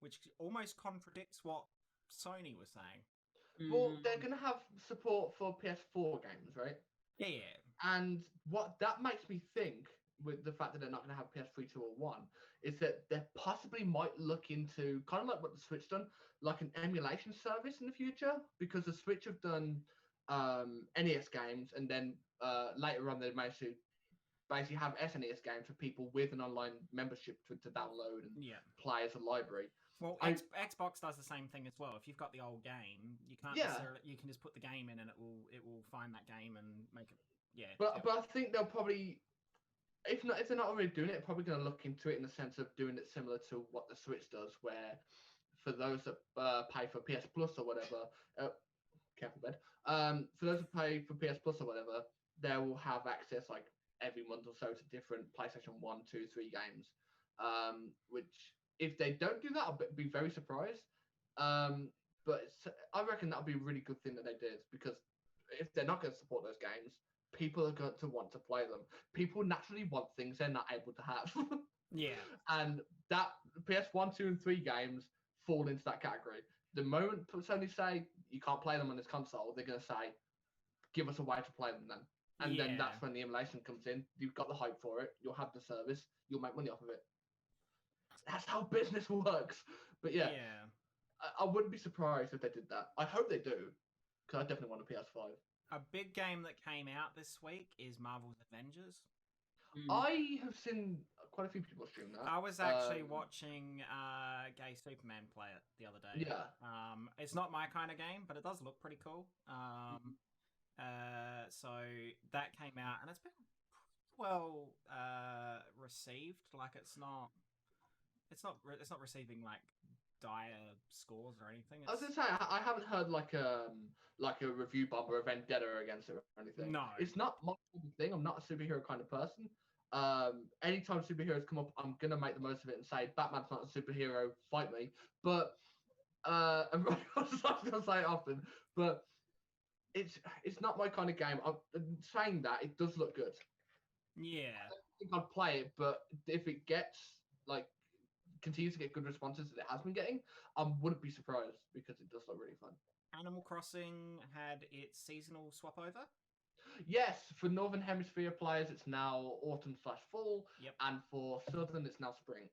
which almost contradicts what Sony was saying. Well, they're going to have support for PS4 games, right? Yeah. And what that makes me think, with the fact that they're not going to have PS3, 2, or 1, is that they possibly might look into, kind of like what the Switch done, like an emulation service in the future, because the Switch have done NES games, and then later on they managed to basically have SNES games for people with an online membership to download and play as a library. Well, Xbox does the same thing as well. If you've got the old game, you can't necessarily, you can just put the game in and it will find that game and make it. Yeah. But I think they'll probably, if they're not already doing it, probably going to look into it in the sense of doing it similar to what the Switch does, where for those that pay for PS Plus or whatever, careful bed. For those that pay for PS Plus or whatever, they will have access like every month or so to different PlayStation 1, 2, 3 games. Which if they don't do that, I'll be very surprised. But I reckon that'll be a really good thing that they did, because if they're not going to support those games, people are going to want to play them. People naturally want things they're not able to have. Yeah. And that PS1, 2, and 3 games fall into that category. The moment Sony say you can't play them on this console, they're going to say, give us a way to play them then. And then that's when the emulation comes in. You've got the hype for it. You'll have the service. You'll make money off of it. That's how business works. But yeah. I wouldn't be surprised if they did that. I hope they do, because I definitely want a PS5. A big game that came out this week is Marvel's Avengers. I have seen quite a few people stream that. I was actually watching Gay Superman play it the other day. Yeah. It's not my kind of game, but it does look pretty cool. So that came out, and it's been well received. Like it's not receiving like dire scores or anything. I was gonna say I haven't heard like a review bomb or a vendetta against it or anything. No, it's not my thing. I'm not a superhero kind of person. Anytime superheroes come up, I'm gonna make the most of it and say Batman's not a superhero, fight me. But I'm gonna say it often, but it's not my kind of game. I'm saying that it does look good. Yeah, I don't think I'd play it, but if it gets like continues to get good responses that it has been getting, I wouldn't be surprised because it does look really fun. Animal Crossing had its seasonal swap over. Yes, for Northern Hemisphere players, it's now autumn/fall, and for Southern, it's now spring.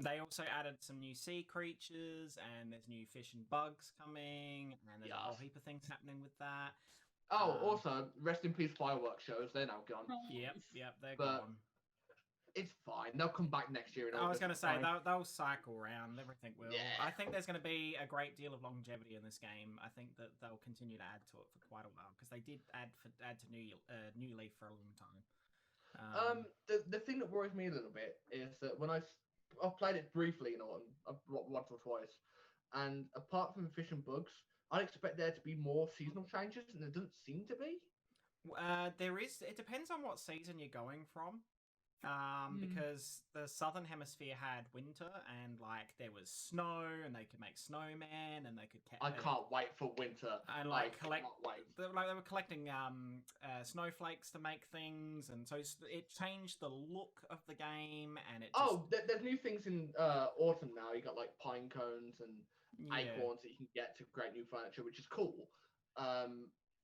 They also added some new sea creatures, and there's new fish and bugs coming, and there's a whole heap of things happening with that. Oh, also, rest in peace fireworks shows. They're now gone. Yep, they're gone. It's fine. They'll come back next year. I was going to say, they'll cycle around. Everything will. Yeah. I think there's going to be a great deal of longevity in this game. I think that they'll continue to add to it for quite a while, because they did add to New Leaf for a long time. The thing that worries me a little bit is that when I've played it briefly in autumn, once or twice, and apart from fish and bugs, I'd expect there to be more seasonal changes, and there doesn't seem to be. There is. It depends on what season you're going from. Because the Southern Hemisphere had winter, and like there was snow, and they could make snowmen, and they could. I can't wait for winter. And like they were collecting snowflakes to make things, and so it changed the look of the game, and it. There's new things in autumn now. You got like pine cones and acorns that you can get to create new furniture, which is cool.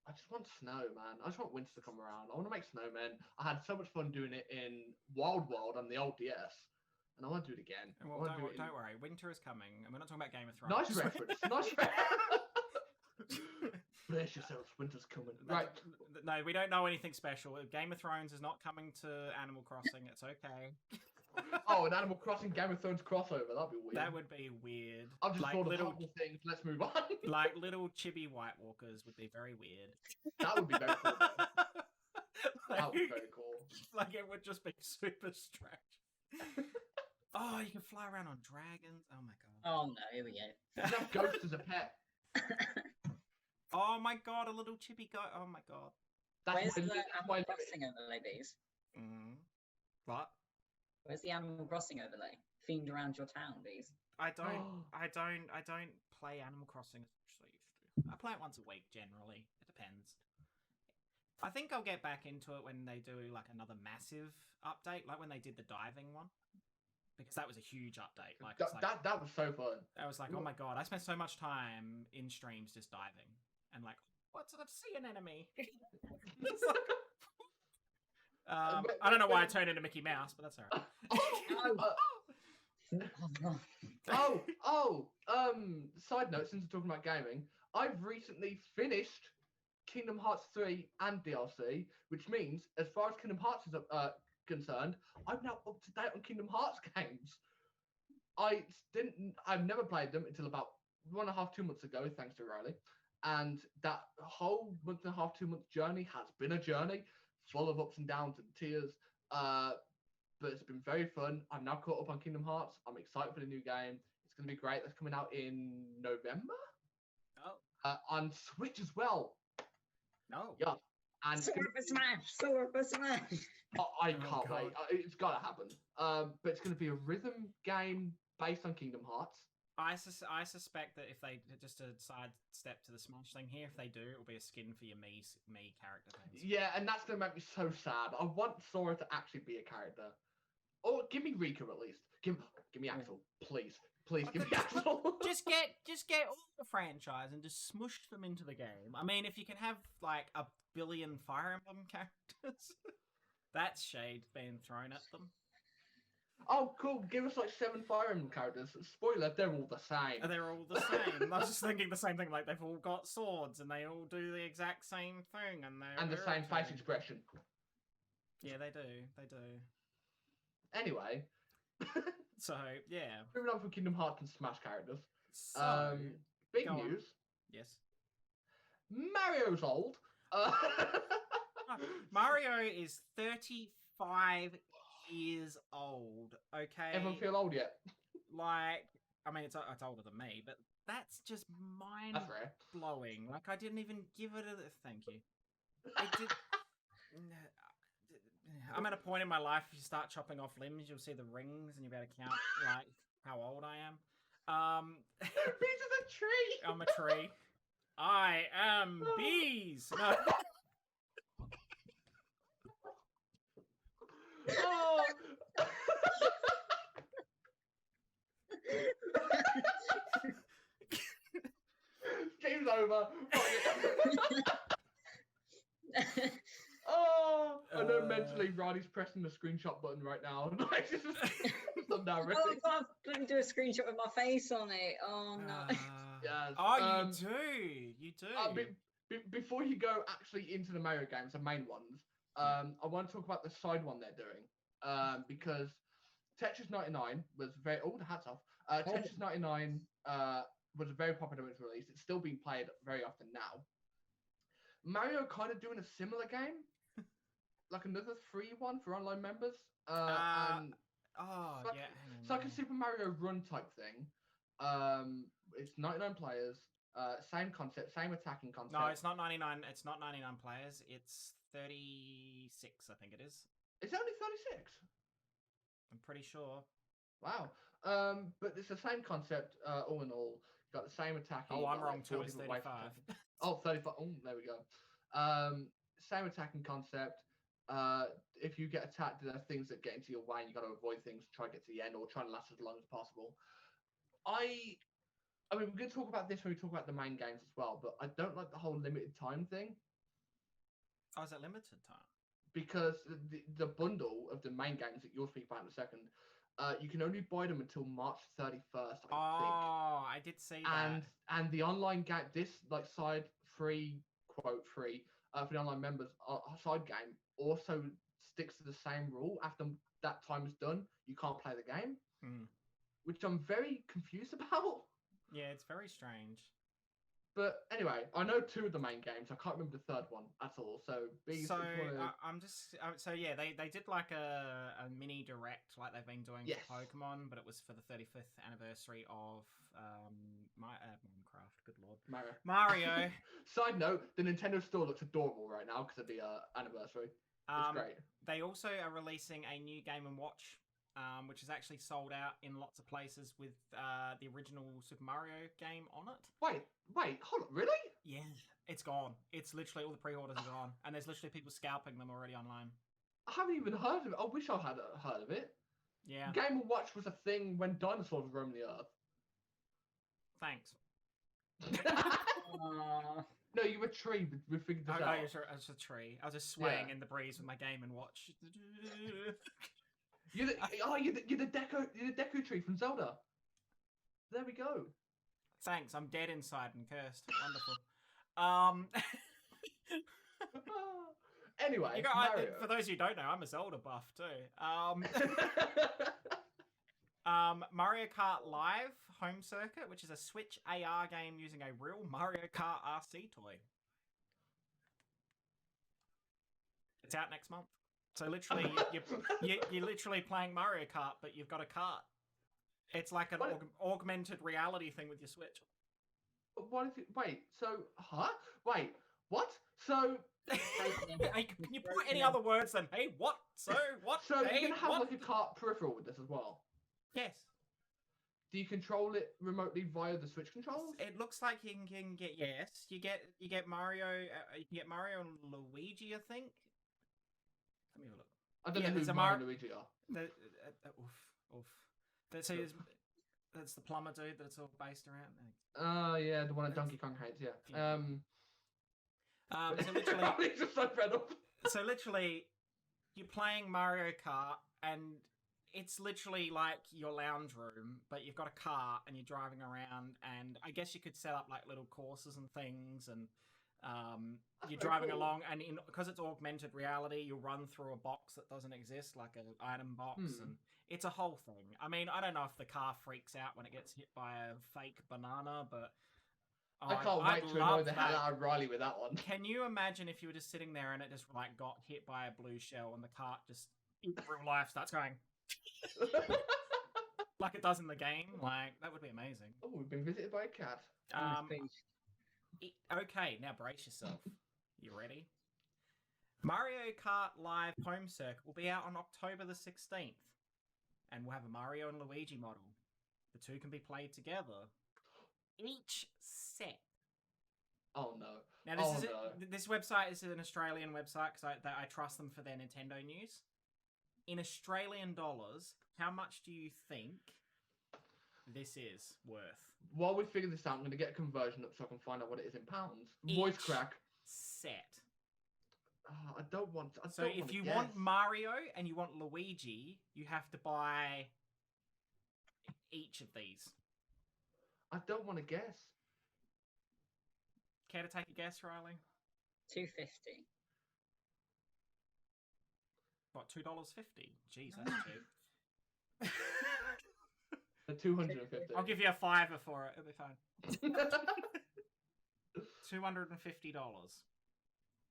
I just want snow, man. I just want winter to come around. I want to make snowmen. I had so much fun doing it in Wild World on the old DS, and I want to do it again. Well, don't worry, winter is coming, and we're not talking about Game of Thrones. Nice reference. Nice reference. Brace yourselves, winter's coming. Right. No, we don't know anything special. Game of Thrones is not coming to Animal Crossing. It's okay. Oh, an Animal Crossing Game of Thrones crossover. That'd be weird. That would be weird. I've just thought of horrible things. Let's move on. Like little chibi White Walkers would be very weird. That would be very cool. That would be very cool. Like it would just be super strange. Oh, you can fly around on dragons. Oh my god. Oh no, here we go. You can have ghosts as a pet. Oh my god, a little chibi goat. Oh my god. Where's the Animal Crossing overlay, Beaz? What? Where's the Animal Crossing overlay? Themed around your town, Beaz. I don't play Animal Crossing as much as I used to. I play it once a week generally. It depends. I think I'll get back into it when they do like another massive update, like when they did the diving one, because that was a huge update. Like that was so fun. I was like, oh my god, I spent so much time in streams just diving and like, what's I see an enemy? It's like, I don't know why I turned into Mickey Mouse, but that's alright. Side note, since we're talking about gaming, I've recently finished Kingdom Hearts 3 and DLC, which means, as far as Kingdom Hearts is concerned, I'm now up to date on Kingdom Hearts games. I've never played them until about 1.5, 2 months ago, thanks to Rileyy. And that whole 1.5, 2 month journey has been a journey full of ups and downs and tears. But it's been very fun. I'm now caught up on Kingdom Hearts. I'm excited for the new game. It's going to be great. That's coming out in November. On Switch as well. No. Yeah. And Sword for Smash! I can't wait. It's got to happen. But it's going to be a rhythm game based on Kingdom Hearts. I suspect that if they just a sidestep to the Smash thing here, if they do, it will be a skin for your me character things. Yeah, and that's gonna make me so sad. I want Sora to actually be a character. Or give me Riku at least. Give me Axel, please. Please give me Axel. just get all the franchise and just smush them into the game. I mean, if you can have like 1 billion Fire Emblem characters, that's shade being thrown at them. Oh, cool. Give us like 7 Fire Emblem characters. Spoiler, they're all the same. They're all the same. I was just thinking the same thing. Like they've all got swords and they all do the exact same thing, and the same face expression. Yeah, they do. They do. Anyway. So yeah. Moving on from Kingdom Hearts and Smash characters. So, big news. Yes. Mario's old. Mario is 35 years old. Okay. Everyone feel old yet? Like, I mean, it's older than me, but that's just mind blowing. Like, I didn't even give it a thank you. I'm at a point in my life. If you start chopping off limbs, you'll see the rings, and you'll be able to count like how old I am. Bees is a tree. I'm a tree. I am bees. No. Oh. Game's over. Oh, I know mentally Riley's pressing the screenshot button right now. I'm now ready. Oh, I can't do a screenshot with my face on it. Oh no. Yes. Oh, you do. You do. Before you go actually into the Mario games, the main ones, I want to talk about the side one they're doing. Because Tetris 99 was very... Oh, the hat's off. Tetris 99 was very popular when it was released. It's still being played very often now. Mario kind of doing a similar game. Like another free one for online members. It's like a Super Mario Run type thing. It's 99 players. Same concept, same attacking concept. No, it's not 99. It's not 99 players. It's 36, I think it is. It's only 36. I'm pretty sure. Wow. But it's the same concept, all in all. You've got the same attacking. Oh, I'm wrong too. It's 35. Oh, 35. Oh, there we go. Same attacking concept. If you get attacked, there are things that get into your way and you got to avoid things, try to get to the end or try and last as long as possible. I mean, we're going to talk about this when we talk about the main games as well, but I don't like the whole limited time thing. Oh, is it limited time? Because the bundle of the main games that you'll speak about in a second, you can only buy them until March 31st, I think. Oh, I did see that. And the online game, this like side free, quote free, for the online members, side game also sticks to the same rule. After that time is done, you can't play the game, which I'm very confused about. Yeah, it's very strange. But anyway, I know 2 of the main games. I can't remember the 3rd one at all. So, I'm just yeah, they did like a mini direct like they've been doing for Pokemon, but it was for the 35th anniversary of Minecraft. Good lord, Mario. Side note: the Nintendo store looks adorable right now because of the anniversary. It's great. They also are releasing a new Game & Watch. Which is actually sold out in lots of places with the original Super Mario game on it. Wait, hold on, really? Yeah, it's gone. It's literally all the pre-orders are gone, and there's literally people scalping them already online. I haven't even heard of it. I wish I had heard of it. Yeah. Game & Watch was a thing when dinosaurs were roaming the earth. Thanks. No, you were a tree. We figured this out. I was a tree. I was just swaying in the breeze with my Game & Watch. You're the Deku tree from Zelda. There we go. Thanks. I'm dead inside and cursed. Wonderful. Anyway, for those who don't know, I'm a Zelda buff too. Mario Kart Live Home Circuit, which is a Switch AR game using a real Mario Kart RC toy. It's out next month. So literally, you're literally playing Mario Kart, but you've got a cart. It's like an augmented reality thing with your Switch. What is it? Wait, so, huh? Wait, what? So... Hey, can you put any other words than, hey, what? So, what? So hey, you're going to have what? like a cart peripheral with this as well? Yes. Do you control it remotely via the Switch controls? It looks like you can get you get Mario. You can get Mario and Luigi, I think. Let me have a look. I don't Yeah, know there's who a Mario and Luigi are. Oof. That's the plumber dude that it's all based around. Oh yeah, the one that Donkey Kong hates. Yeah. So literally, He's just so fed up. so literally, you're playing Mario Kart, and it's literally like your lounge room, but you've got a car and you're driving around, and I guess you could set up like little courses and things, and you're driving along, and because it's augmented reality, you'll run through a box that doesn't exist, like an item box, and it's a whole thing. I mean, I don't know if the car freaks out when it gets hit by a fake banana, but I can't wait to annoy the hell out of Rileyy with that one. Can you imagine if you were just sitting there and it just like got hit by a blue shell and the cart just in real life starts going like it does in the game? Like, that would be amazing. Oh, we've been visited by a cat. Okay, now brace yourself. You ready? Mario Kart Live Home Circuit will be out on October the 16th. And we'll have a Mario and Luigi model. The two can be played together. Each set. Oh no. Now this website is an Australian website because I trust them for their Nintendo news. In Australian dollars, how much do you think this is worth? While we figure this out, I'm going to get a conversion up so I can find out what it is in pounds. Voice crack. Set. I don't want. So if you want Mario and you want Luigi, you have to buy each of these. I don't want to guess. Care to take a guess, Rileyy? $2.50. What, $2.50? Jeez, that's cheap. $250. I'll give you a fiver for it. It'll be fine. $250.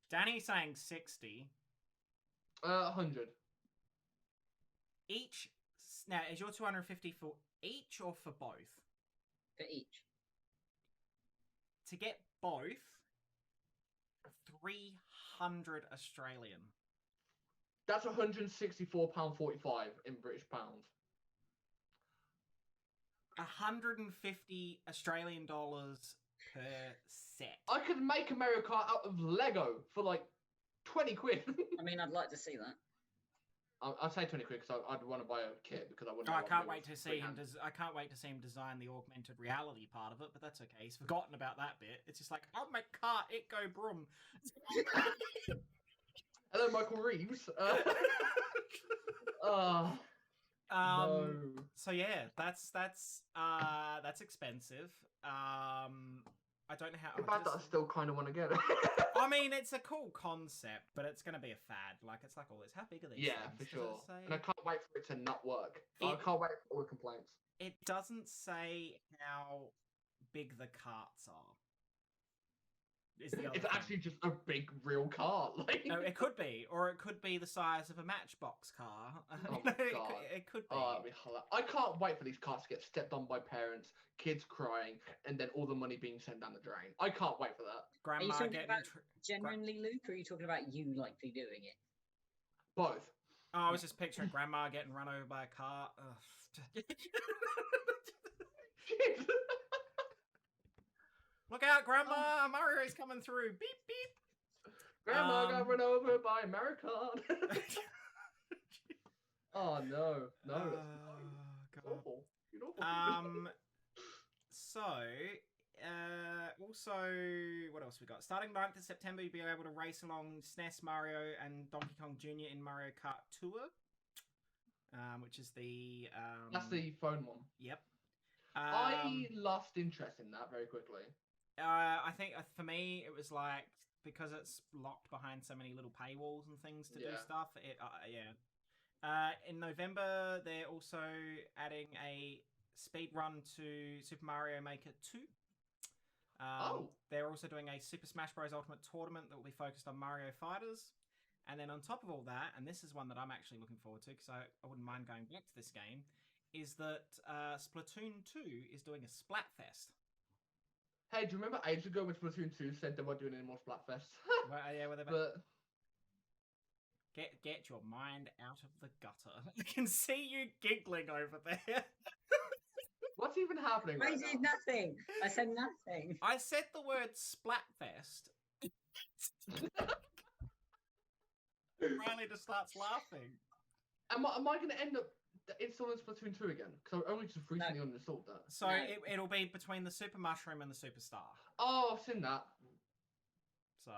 Danny's saying 60. 100. Each. Now, is your 250 for each or for both? For each. To get both, 300 Australian. That's £164.45 in British pounds. 150 Australian dollars per set. I could make a Mario Kart out of Lego for like 20 quid. I mean, I'd like to see that. I'd say 20 quid because I'd want to buy a kit because I wouldn't. I can't wait to see him. I can't wait to see him design the augmented reality part of it, but that's okay. He's forgotten about that bit. It's just like, oh my cart, it go broom. Hello, Michael Reeves. No. So yeah, that's expensive. I don't know how. Too bad that I still kind of want to get it. I mean, it's a cool concept, but it's going to be a fad. Like, it's like all this. How big are these? Yeah, things? for sure. And I can't wait for it to not work. I can't wait for all the complaints. It doesn't say how big the carts are. It's actually just a big real car. Like... No, it could be, or it could be the size of a Matchbox car. Oh my God. It could be. Oh, I can't wait for these cars to get stepped on by parents, kids crying, and then all the money being sent down the drain. I can't wait for that. Grandma, are you talking about genuinely, Luke, or are you talking about you likely doing it? Both. Oh, I was just picturing Grandma getting run over by a car. Shit. Look out, Grandma! Mario's coming through. Beep, beep. Grandma got run over by American. Oh, no. No. God. Awful. Also, what else we got? Starting 9th of September, you'll be able to race along SNES Mario and Donkey Kong Jr. in Mario Kart Tour, which is the... That's the phone one. Yep. I lost interest in that very quickly. I think for me, it was like, because it's locked behind so many little paywalls and things to do stuff, in November, they're also adding a speed run to Super Mario Maker 2. They're also doing a Super Smash Bros. Ultimate Tournament that will be focused on Mario Fighters. And then on top of all that, and this is one that I'm actually looking forward to because I wouldn't mind going back to this game, is that Splatoon 2 is doing a Splatfest. Hey, do you remember ages ago when Splatoon 2 said they weren't doing any more Splatfests? Get your mind out of the gutter. I can see you giggling over there. What's he even happening I right did now? nothing. I said nothing. I said the word Splatfest. Riley just starts laughing. Am I going to end up installing Splatoon 2 again? Because I only just recently uninstalled that. So No. it'll be between the Super Mushroom and the Superstar. Oh, I've seen that. So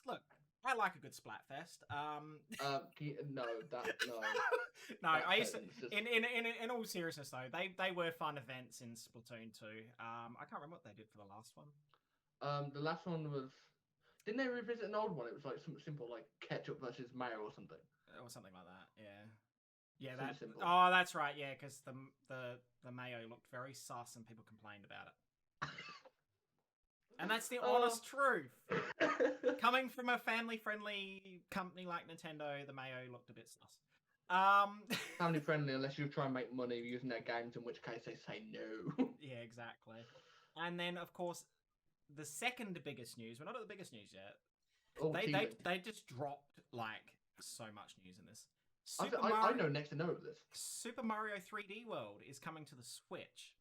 look, I like a good Splatfest. No, no. No, That I used to. sentence just- In all seriousness though, they were fun events in Splatoon 2. I can't remember what they did for the last one. The last one was. Didn't they revisit an old one? It was like something simple, like ketchup versus mayo or something. Or something like that. Yeah. Yeah, Something that. simple. Oh, that's right. Yeah, because the mayo looked very sus and people complained about it. And that's the honest truth. Coming from a family-friendly company like Nintendo, the mayo looked a bit sus. Family friendly unless you try and make money using their games, in which case they say no. Yeah, exactly. And then, of course, the second biggest news. We're not at the biggest news yet. Oh, They just dropped like so much news in this. I know next to know of this. Super Mario 3D World is coming to the Switch.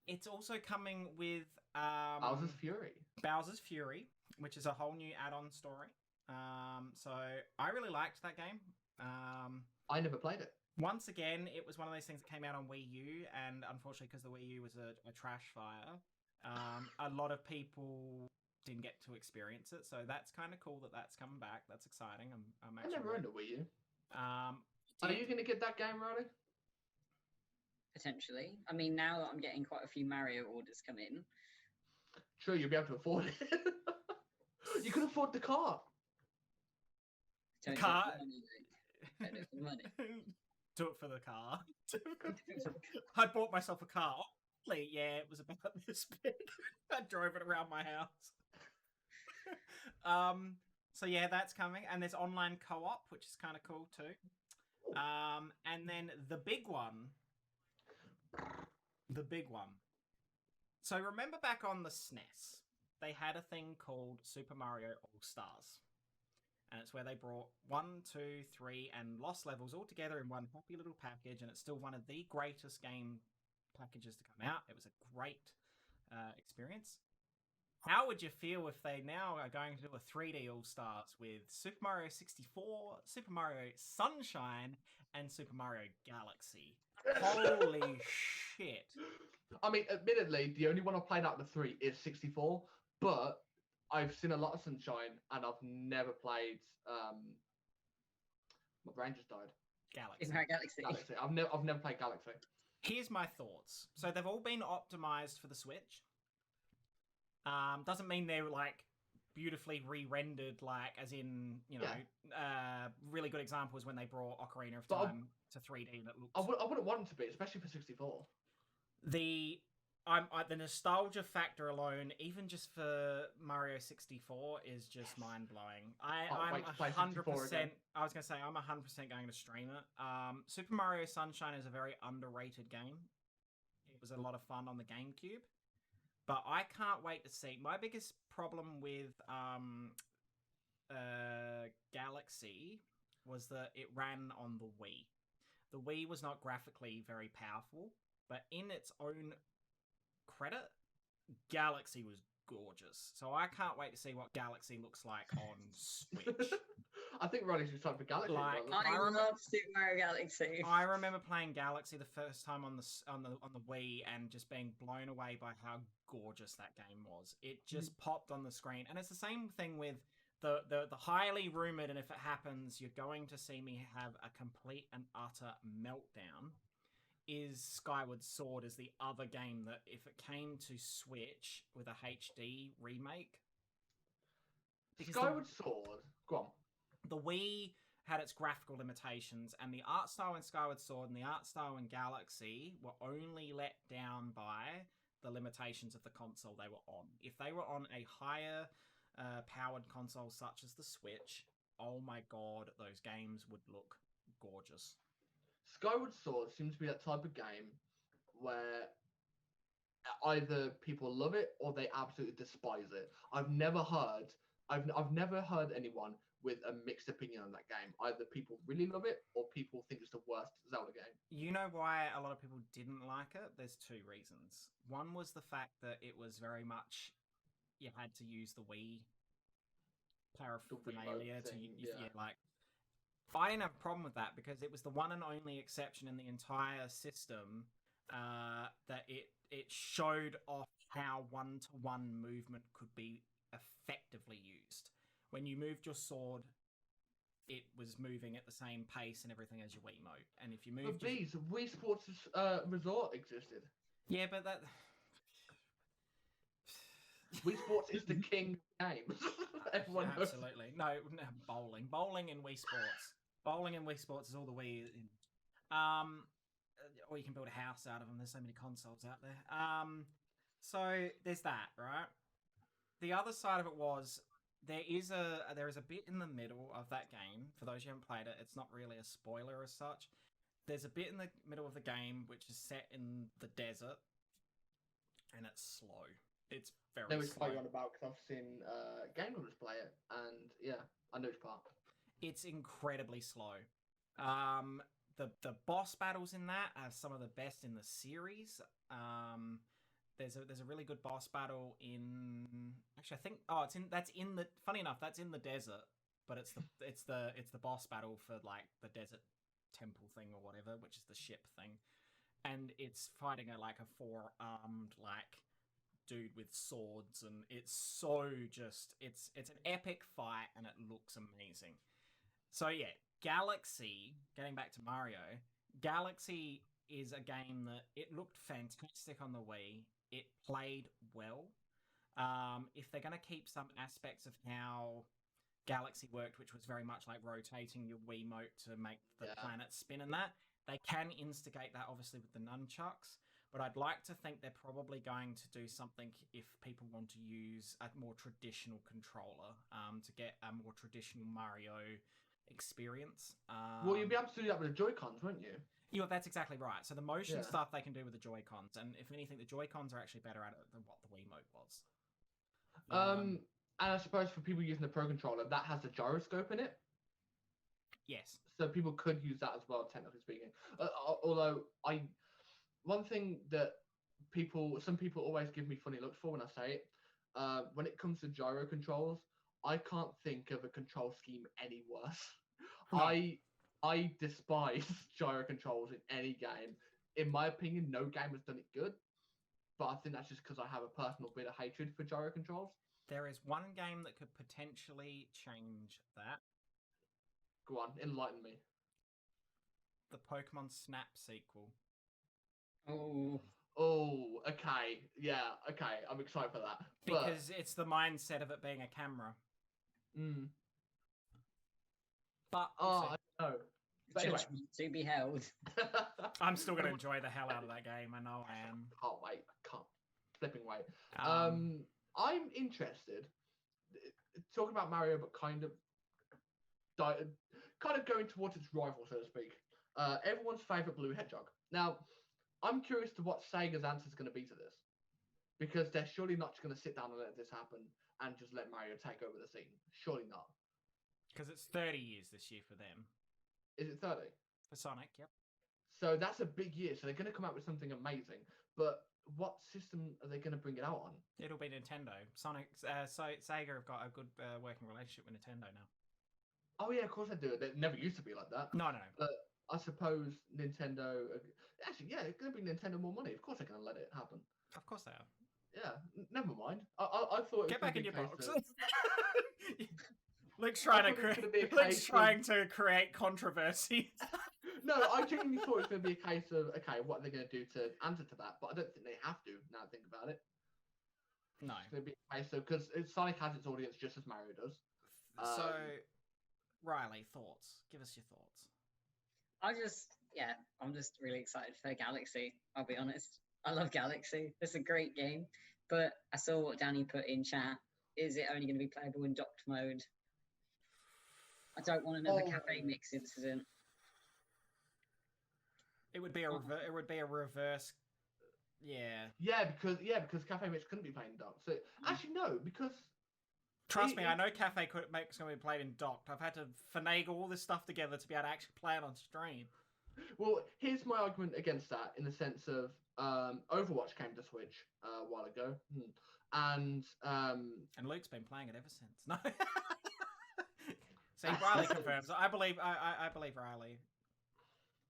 It's also coming with Bowser's Fury, which is a whole new add-on story. So I really liked that game. I never played it. Once again, it was one of those things that came out on Wii U, and unfortunately, because the Wii U was a trash fire, a lot of people didn't get to experience it. So that's kind of cool that that's coming back. That's exciting. I'm actually I never owned a Wii U. Are you going to get that game, Riley? Potentially. I mean, now that I'm getting quite a few Mario orders come in. Sure, you'll be able to afford it. You can afford the car. The car. Don't do it for the money. Do it for the car. I bought myself a car. Yeah, it was about this big. I drove it around my house. So yeah, that's coming, and there's online co-op, which is kind of cool too. And then the big one. So remember back on the SNES, they had a thing called Super Mario All-Stars. And it's where they brought 1, 2, 3, and Lost Levels all together in one happy little package, and it's still one of the greatest game packages to come out. It was a great experience. How would you feel if they now are going to do a 3D All-Stars with Super Mario 64, Super Mario Sunshine, and Super Mario Galaxy? Holy shit. I mean, admittedly, the only one I've played out of the 3 is 64, but I've seen a lot of Sunshine, and I've never played. My brain just died. Galaxy. I've never played Galaxy. Here's my thoughts. So they've all been optimized for the Switch. Doesn't mean they're like beautifully re-rendered, like as in really good example is when they brought Ocarina of Time to 3D. That looks. I wouldn't want them to be, especially for 64. The nostalgia factor alone, even just for Mario 64, is just mind blowing. I'm 100%. I was gonna say I'm 100% going to stream it. Super Mario Sunshine is a very underrated game. It was a lot of fun on the GameCube, but I can't wait to see. My biggest problem with Galaxy was that it ran on the Wii. The Wii was not graphically very powerful, but in its own credit, Galaxy was gorgeous. So I can't wait to see what Galaxy looks like on Switch. I think Ronnie's excited for Galaxy. Like, I love Super Mario Galaxy. I remember playing Galaxy the first time on the Wii and just being blown away by how gorgeous that game was. It just popped on the screen, and it's the same thing with the highly rumored, and if it happens, you're going to see me have a complete and utter meltdown. Is Skyward Sword is the other game that if it came to Switch with a HD remake. Skyward Sword? Go on. The Wii had its graphical limitations, and the art style in Skyward Sword and the art style in Galaxy were only let down by the limitations of the console they were on. If they were on a higher powered console such as the Switch, oh my god, those games would look gorgeous. Skyward Sword seems to be that type of game where either people love it or they absolutely despise it. I've never heard anyone with a mixed opinion on that game. Either people really love it or people think it's the worst Zelda game. You know why a lot of people didn't like it? There's two reasons. One was the fact that it was very much you had to use the Wii paraphernalia to like. I didn't have a problem with that because it was the one and only exception in the entire system that it showed off how one-to-one movement could be effectively used. When you moved your sword, it was moving at the same pace and everything as your Wiimote. And if you moved... But Wii Sports Resort existed. Yeah, but that... Wii Sports is the king of games. Everyone knows. Absolutely. No, bowling. Bowling in Wii Sports. Bowling in Wii Sports is all the Wii in. Or you can build a house out of them. There's so many consoles out there. So there's that, right? The other side of it was there is a bit in the middle of that game. For those who haven't played it, it's not really a spoiler as such. There's a bit in the middle of the game which is set in the desert, and it's slow. It's very slow. I know which part you're on about because I've seen game runners play it, and yeah, I know which part. It's incredibly slow. The boss battles in that are some of the best in the series. There's a really good boss battle in actually I think that's in the funny enough that's in the desert, but it's the boss battle for like the desert temple thing or whatever, which is the ship thing, and it's fighting a four-armed like dude with swords, and it's so just it's an epic fight and it looks amazing. So yeah, Galaxy, getting back to Mario, Galaxy is a game that it looked fantastic on the Wii. It played well. If they're going to keep some aspects of how Galaxy worked, which was very much like rotating your Wiimote to make the planet spin and that, they can instigate that obviously with the nunchucks. But I'd like to think they're probably going to do something if people want to use a more traditional controller to get a more traditional Mario experience. Well, you'd be able to do that with the Joy-Cons, wouldn't you? Yeah, that's exactly right. So the motion stuff they can do with the Joy-Cons, and if anything, the Joy-Cons are actually better at it than what the Wiimote was. And I suppose for people using the Pro Controller, that has the gyroscope in it. Yes. So people could use that as well, technically speaking. Although one thing that some people always give me funny looks for when I say it, when it comes to gyro controls, I can't think of a control scheme any worse. No. I despise gyro controls in any game. In my opinion, no game has done it good. But I think that's just because I have a personal bit of hatred for gyro controls. There is one game that could potentially change that. Go on, enlighten me. The Pokemon Snap sequel. Oh, okay. Yeah, okay. I'm excited for that. Because it's the mindset of it being a camera. But I don't know. But anyway. To be held. I'm still going to enjoy the hell out of that game. I know I am. Can't wait. Can't flipping wait. I'm interested. Talking about Mario, but kind of going towards its rival, so to speak. Everyone's favorite blue hedgehog. Now, I'm curious to what Sega's answer is going to be to this, because they're surely not just going to sit down and let this happen and just let Mario take over the scene. Surely not. Because it's 30 years this year for them. Is it 30? For Sonic, yep. So that's a big year. So they're going to come out with something amazing. But what system are they going to bring it out on? It'll be Nintendo. Sega have got a good working relationship with Nintendo now. Oh yeah, of course they do. It never used to be like that. No. But I suppose Nintendo... Actually, yeah, it's going to bring Nintendo more money. Of course they're going to let it happen. Of course they are. Yeah, never mind. I thought... Get back in your box. Luke's trying to create controversy. No, I genuinely thought it was going to be a case of, okay, what are they going to do to answer to that? But I don't think they have to, now I think about it. No. It's going to be a case of, because Sonic has its audience just as Mario does. So, Riley, thoughts? Give us your thoughts. I'm just really excited for Galaxy, I'll be honest. I love Galaxy. It's a great game. But I saw what Danny put in chat. Is it only going to be playable in docked mode? I don't want another Cafe Mix incident. It would be a reverse. Yeah. Yeah, because Cafe Mix couldn't be playing docked. So actually no, because Trust me, I know Cafe Make's going to be played in docked. I've had to finagle all this stuff together to be able to actually play it on stream. Well, here's my argument against that in the sense of Overwatch came to Switch a while ago, and Luke's been playing it ever since. No. See, Riley confirms. I believe Riley.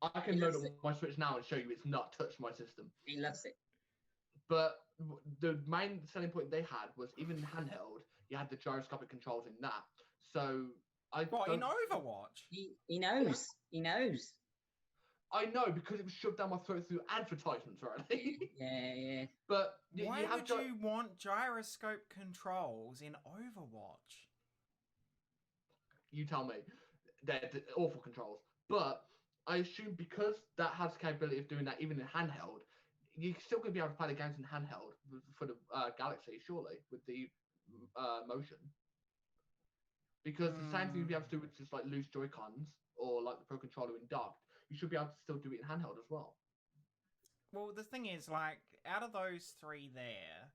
I can load it on my Switch now and show you it's not touched my system. He loves it. But the main selling point they had was even handheld, you had the gyroscopic controls in that. So in Overwatch? He knows. He knows. I know because it was shoved down my throat through advertisements, right? Yeah. But why would you want gyroscope controls in Overwatch? You tell me. They're awful controls. But I assume because that has the capability of doing that even in handheld, you're still going to be able to play the games in handheld for the Galaxy, surely, with the motion. Because the same thing you'd be able to do with just like loose Joy-Cons or like the Pro Controller in docked, you should be able to still do it in handheld as well. Well, the thing is, like, out of those three there,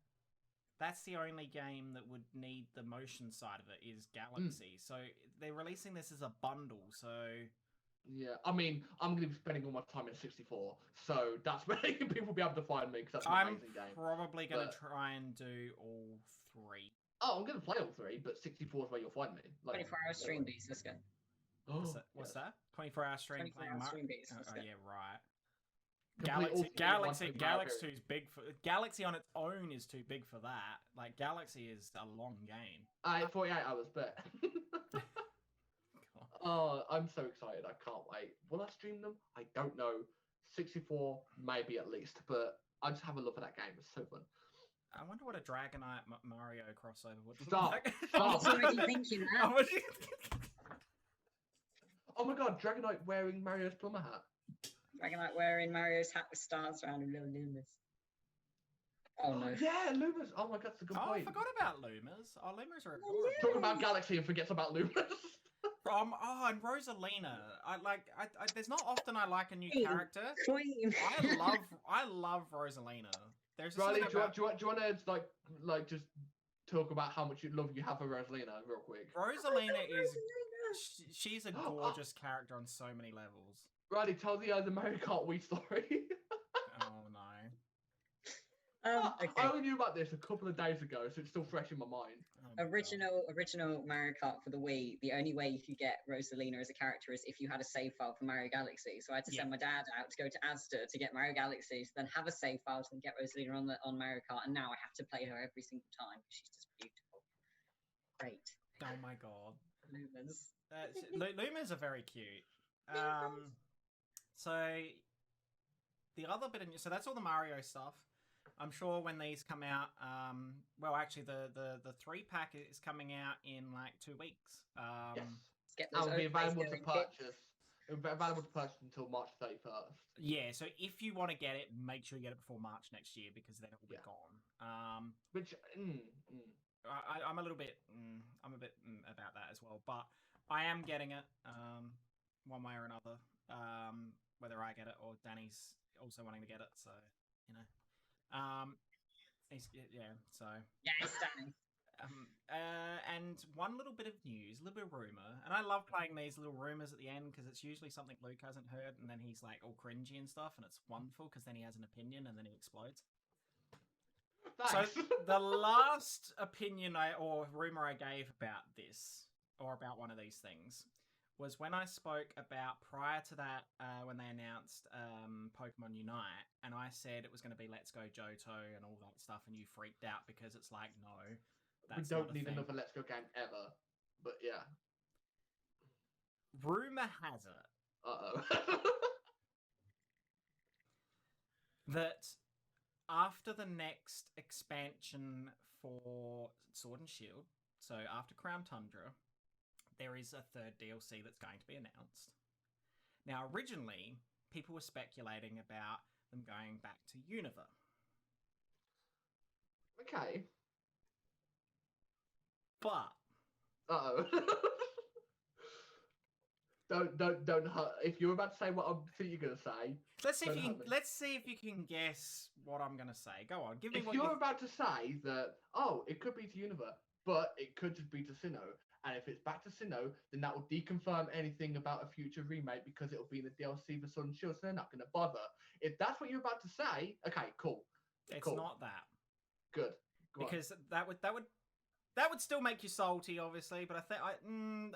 that's the only game that would need the motion side of it is Galaxy. So they're releasing this as a bundle, so... Yeah, I mean, I'm going to be spending all my time in 64, so that's where people will be able to find me, because that's an amazing game. I'm probably going to try and do all three. Oh, I'm going to play all three, but 64 is where you'll find me. Like, 24-hour stream beats, let's go. What's that? 24-hour stream playing Mario? Oh, yeah, right. Galaxy is big for Galaxy on its own is too big for that. Like Galaxy is a long game. 48 hours, but oh, I'm so excited! I can't wait. Will I stream them? I don't know. 64 maybe at least, but I just have a look at that game. It's so fun. I wonder what a Dragonite Mario crossover would look Stop. like. I was already thinking that. Oh my god, Dragonite wearing Mario's plumber hat. Dragonite wearing Mario's hat with stars around him, little Lumas. Oh no. Yeah, Lumas. Oh my god, that's a good point. I forgot about Lumas. Oh, Lumas are adorable. Talking about Galaxy and forgets about Lumas. And Rosalina. There's not often I like a new character. Queen. I love Rosalina. There's Riley, do you want to like just talk about how much love you have for Rosalina real quick? Rosalina she's a gorgeous character on so many levels. Riley, tell the Mario Kart Wii story. Oh no. Okay. I only knew about this a couple of days ago, so it's still fresh in my mind. Original Mario Kart for the Wii. The only way you could get Rosalina as a character is if you had a save file for Mario Galaxy. So I had to send my dad out to go to Asda to get Mario Galaxy, to then have a save file to then get Rosalina on Mario Kart, and now I have to play her every single time. She's just beautiful. Great. Oh my god. Lumas. Lumas are very cute. So the other bit so that's all the Mario stuff. I'm sure when these come out, well, actually, the 3-pack is coming out in like 2 weeks. Yes. It'll be available to purchase. It'll be available to purchase until March 31st. Yeah, so if you want to get it, make sure you get it before March next year because then it will be gone. Which I'm a little bit about that as well, but I am getting it one way or another. Whether I get it or Danny's also wanting to get it, so you know. Yes, Danny. And one little bit of news, a little bit of rumor, and I love playing these little rumors at the end because it's usually something Luke hasn't heard, and then he's like all cringy and stuff, and it's wonderful because then he has an opinion and then he explodes. Thanks. So the last opinion or rumor I gave about this or about one of these things was when I spoke about prior to that when they announced Pokemon Unite, and I said it was going to be Let's Go Johto and all that stuff, and you freaked out because it's like, no, that's we don't not a need thing. another Let's Go game ever. But yeah. Rumor has it that after the next expansion for Sword and Shield, so after Crown Tundra, there is a third DLC that's going to be announced. Now, originally, people were speculating about them going back to Unova. Okay. But Don't if you're about to say what I think you're gonna say. Let's see if you can guess what I'm gonna say. Go on, give me if what you're about to say that. Oh, it could be to Unova. but it could just be to Sinnoh. And if it's back to Sinnoh, then that will deconfirm anything about a future remake because it'll be in the DLC for Sword and Shield, so they're not going to bother. If that's what you're about to say, okay, cool. It's cool. not that. Good. Because that would still make you salty, obviously, but I think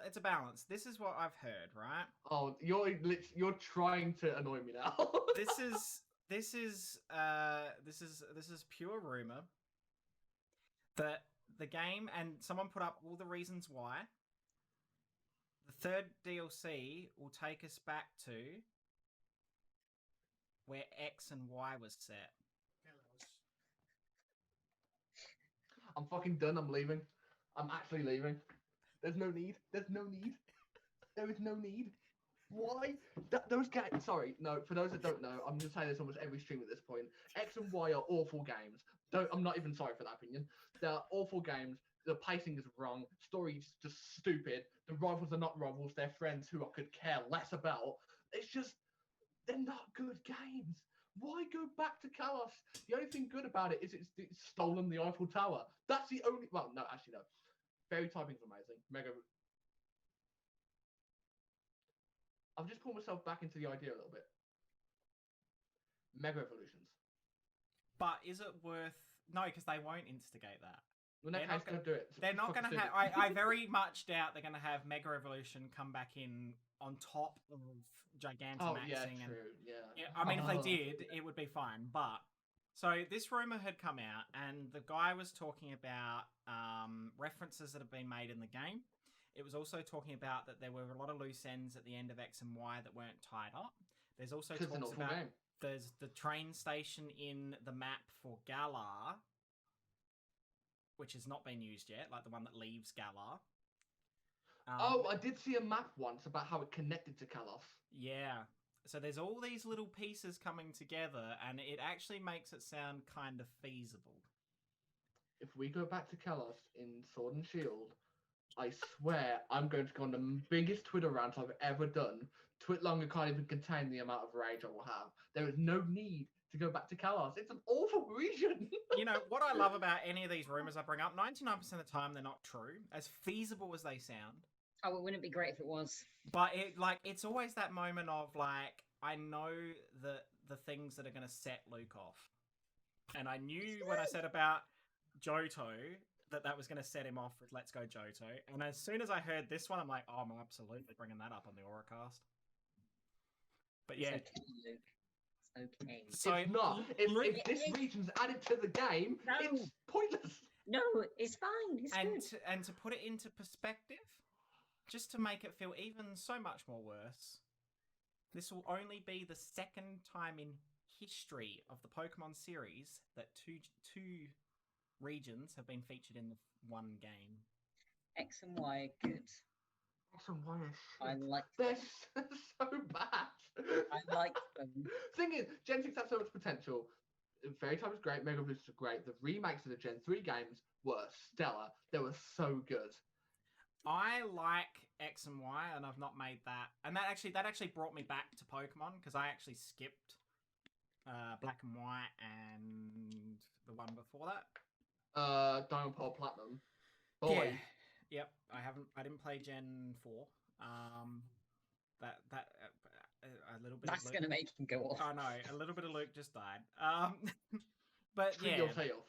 it's a balance. This is what I've heard, right? Oh, you're trying to annoy me now. This is pure rumor that the game, and someone put up all the reasons why. The third DLC will take us back to where X and Y was set. I'm fucking done. I'm leaving. I'm actually leaving. There's no need. There's no need. There is no need. Why? Those games. Sorry, no. For those that don't know, I'm gonna say this almost every stream at this point. X and Y are awful games. I'm not even sorry for that opinion. They're awful games. The pacing is wrong. Story's just stupid. The rivals are not rivals. They're friends who I could care less about. It's just they're not good games. Why go back to Kalos? The only thing good about it is it's stolen the Eiffel Tower. That's the only. Well, no, actually no. Fairy typing's amazing. Mega. I've just pulled myself back into the idea a little bit. Mega Evolutions. But is it worth? No, because they won't instigate that. Well, in that case, don't do it. They're not going to have. I very much doubt they're going to have Mega Evolution come back in on top of Gigantamaxing. Oh yeah, true. Yeah. I mean, if they did, it would be fine. But so this rumor had come out, and the guy was talking about references that have been made in the game. It was also talking about that there were a lot of loose ends at the end of X and Y that weren't tied up. There's also talks about there's the train station in the map for Galar, which has not been used yet, like the one that leaves Galar. I did see a map once about how it connected to Kalos. Yeah. So there's all these little pieces coming together, and it actually makes it sound kind of feasible. If we go back to Kalos in Sword and Shield, I swear I'm going to go on the biggest Twitter rant I've ever done. Twitlonger can't even contain the amount of rage I will have. There is no need to go back to Kalos. It's an awful region. You know, what I love about any of these rumors I bring up, 99% of the time they're not true, as feasible as they sound. Oh, it wouldn't be great if it was. But it's always that moment of, like, I know the things that are going to set Luke off. And I knew when I said about Johto that was going to set him off with Let's Go Johto. And as soon as I heard this one, I'm like, oh, I'm absolutely bringing that up on the AuraCast. But yeah. It's okay, Luke. It's okay. So it's not. If this region's added to the game, it's pointless. No, it's fine. It's good. And to put it into perspective, just to make it feel even so much more worse, this will only be the second time in history of the Pokemon series that two regions have been featured in the one game. X and Y are good. X and Y are shit. I like They're them. so bad. I like them. Thing is, Gen 6 has so much potential. Fairy Type is great, Mega Evolution is great. The remakes of the Gen 3 games were stellar. They were so good. I like X and Y, and I've not made that. And that actually brought me back to Pokemon, because I actually skipped Black and White and the one before that. Diamond Pearl Platinum. Boy. Yeah. Yep. I didn't play Gen 4. A little bit. That's gonna make him go off. Oh no, a little bit of Luke just died. But Treat yeah. yourself.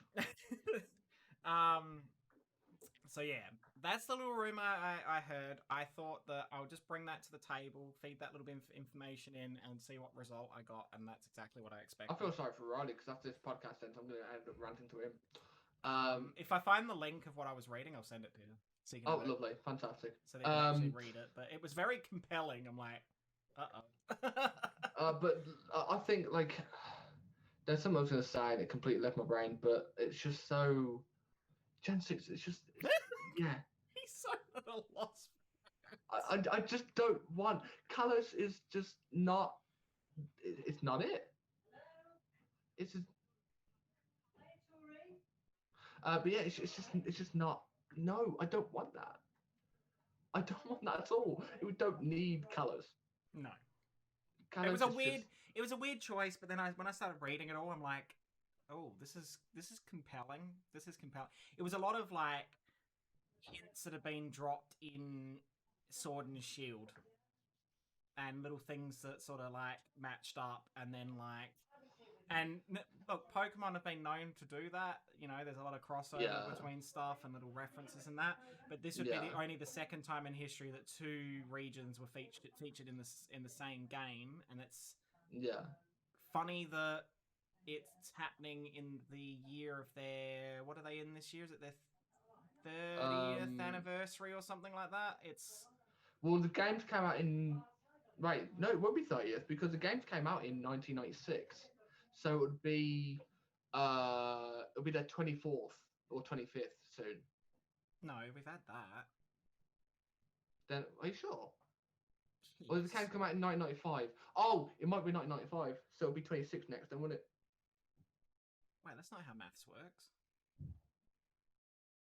So yeah, that's the little rumor I heard. I thought that I'll just bring that to the table, feed that little bit of information in, and see what result I got, and that's exactly what I expected. I feel sorry for Rileyy, because after this podcast ends, I'm going to end up ranting to him. If I find the link of what I was reading, I'll send it to you. So you can lovely. Fantastic. So that you can actually read it. But it was very compelling. I'm like, uh-oh. But I think, like, there's something I was going to say, and it completely left my brain, but it's just so... Gen 6, it's just... yeah. He's so at a loss. I just don't want... Kalos is just not... It's not it. It's just... but yeah, it's just not... No, I don't want that. I don't want that at all. We don't need Kalos. No. Kalos it was a weird choice, but then when I started reading it all, I'm like, oh, this is compelling. This is compelling. It was a lot of, like, hints that have been dropped in Sword and Shield, and little things that sort of like matched up, and then like, and look, Pokemon have been known to do that. You know, there's a lot of crossover between stuff and little references and that. But this would be only the second time in history that two regions were featured in the same game, and it's funny that it's happening in the year of their, what are they in this year? Is it their 30th anniversary or something like that? Well, the games came out in... Right, no, it won't be 30th because the games came out in 1996. So it would be their 24th or 25th soon. No, we've had that. Then, are you sure? Yes. Or did the games come out in 1995? Oh, it might be 1995. So it'll be 26 next then, won't it? Wait, that's not how maths works.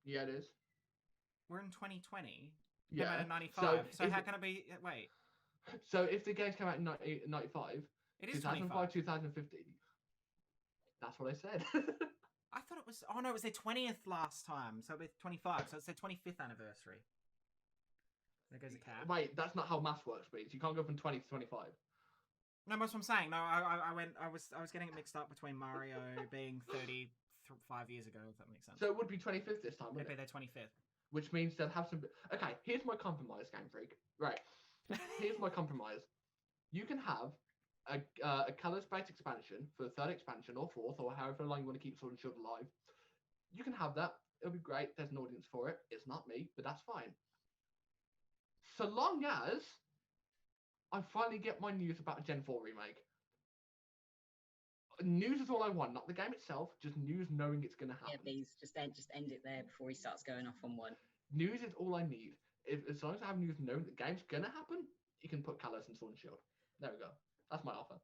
Yeah, it is. We're in 2020. Yeah. Came out in 95. So how can it be... Wait. So if the games came out in 95, it is 2005, 2015. That's what I said. I thought it was... Oh, no, it was their 20th last time. So it's 25. So it's their 25th anniversary. There goes a cat. Wait, that's not how maths works, please. You can't go from 20 to 25. No, that's what I'm saying. No, I was getting it mixed up between Mario being 35 years ago, if that makes sense. So it would be 25th this time, wouldn't It'd be their 25th. Which means they'll have some... Okay, here's my compromise, Game Freak. Right. Here's my compromise. You can have a colour-based expansion for the third expansion or fourth, or however long you want to keep Sword and Shield alive. You can have that. It'll be great. There's an audience for it. It's not me, but that's fine. So long as I finally get my news about a Gen 4 remake. News is all I want, not the game itself, just news knowing it's going to happen. Yeah, please, just end it there before he starts going off on one. News is all I need. As long as I have news knowing the game's going to happen, you can put colours in Sword and Shield. There we go. That's my offer.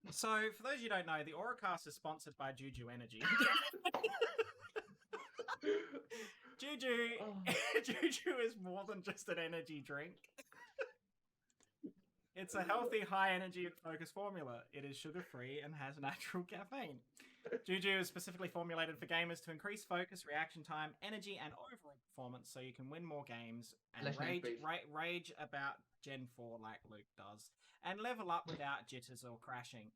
So, for those of you who don't know, the AuraCast is sponsored by Juju Energy. Juju is more than just an energy drink. It's a healthy, high-energy focused formula. It is sugar-free and has natural caffeine. Juju is specifically formulated for gamers to increase focus, reaction time, energy, and overall performance so you can win more games and rage about Gen 4 like Luke does, and level up without jitters or crashing.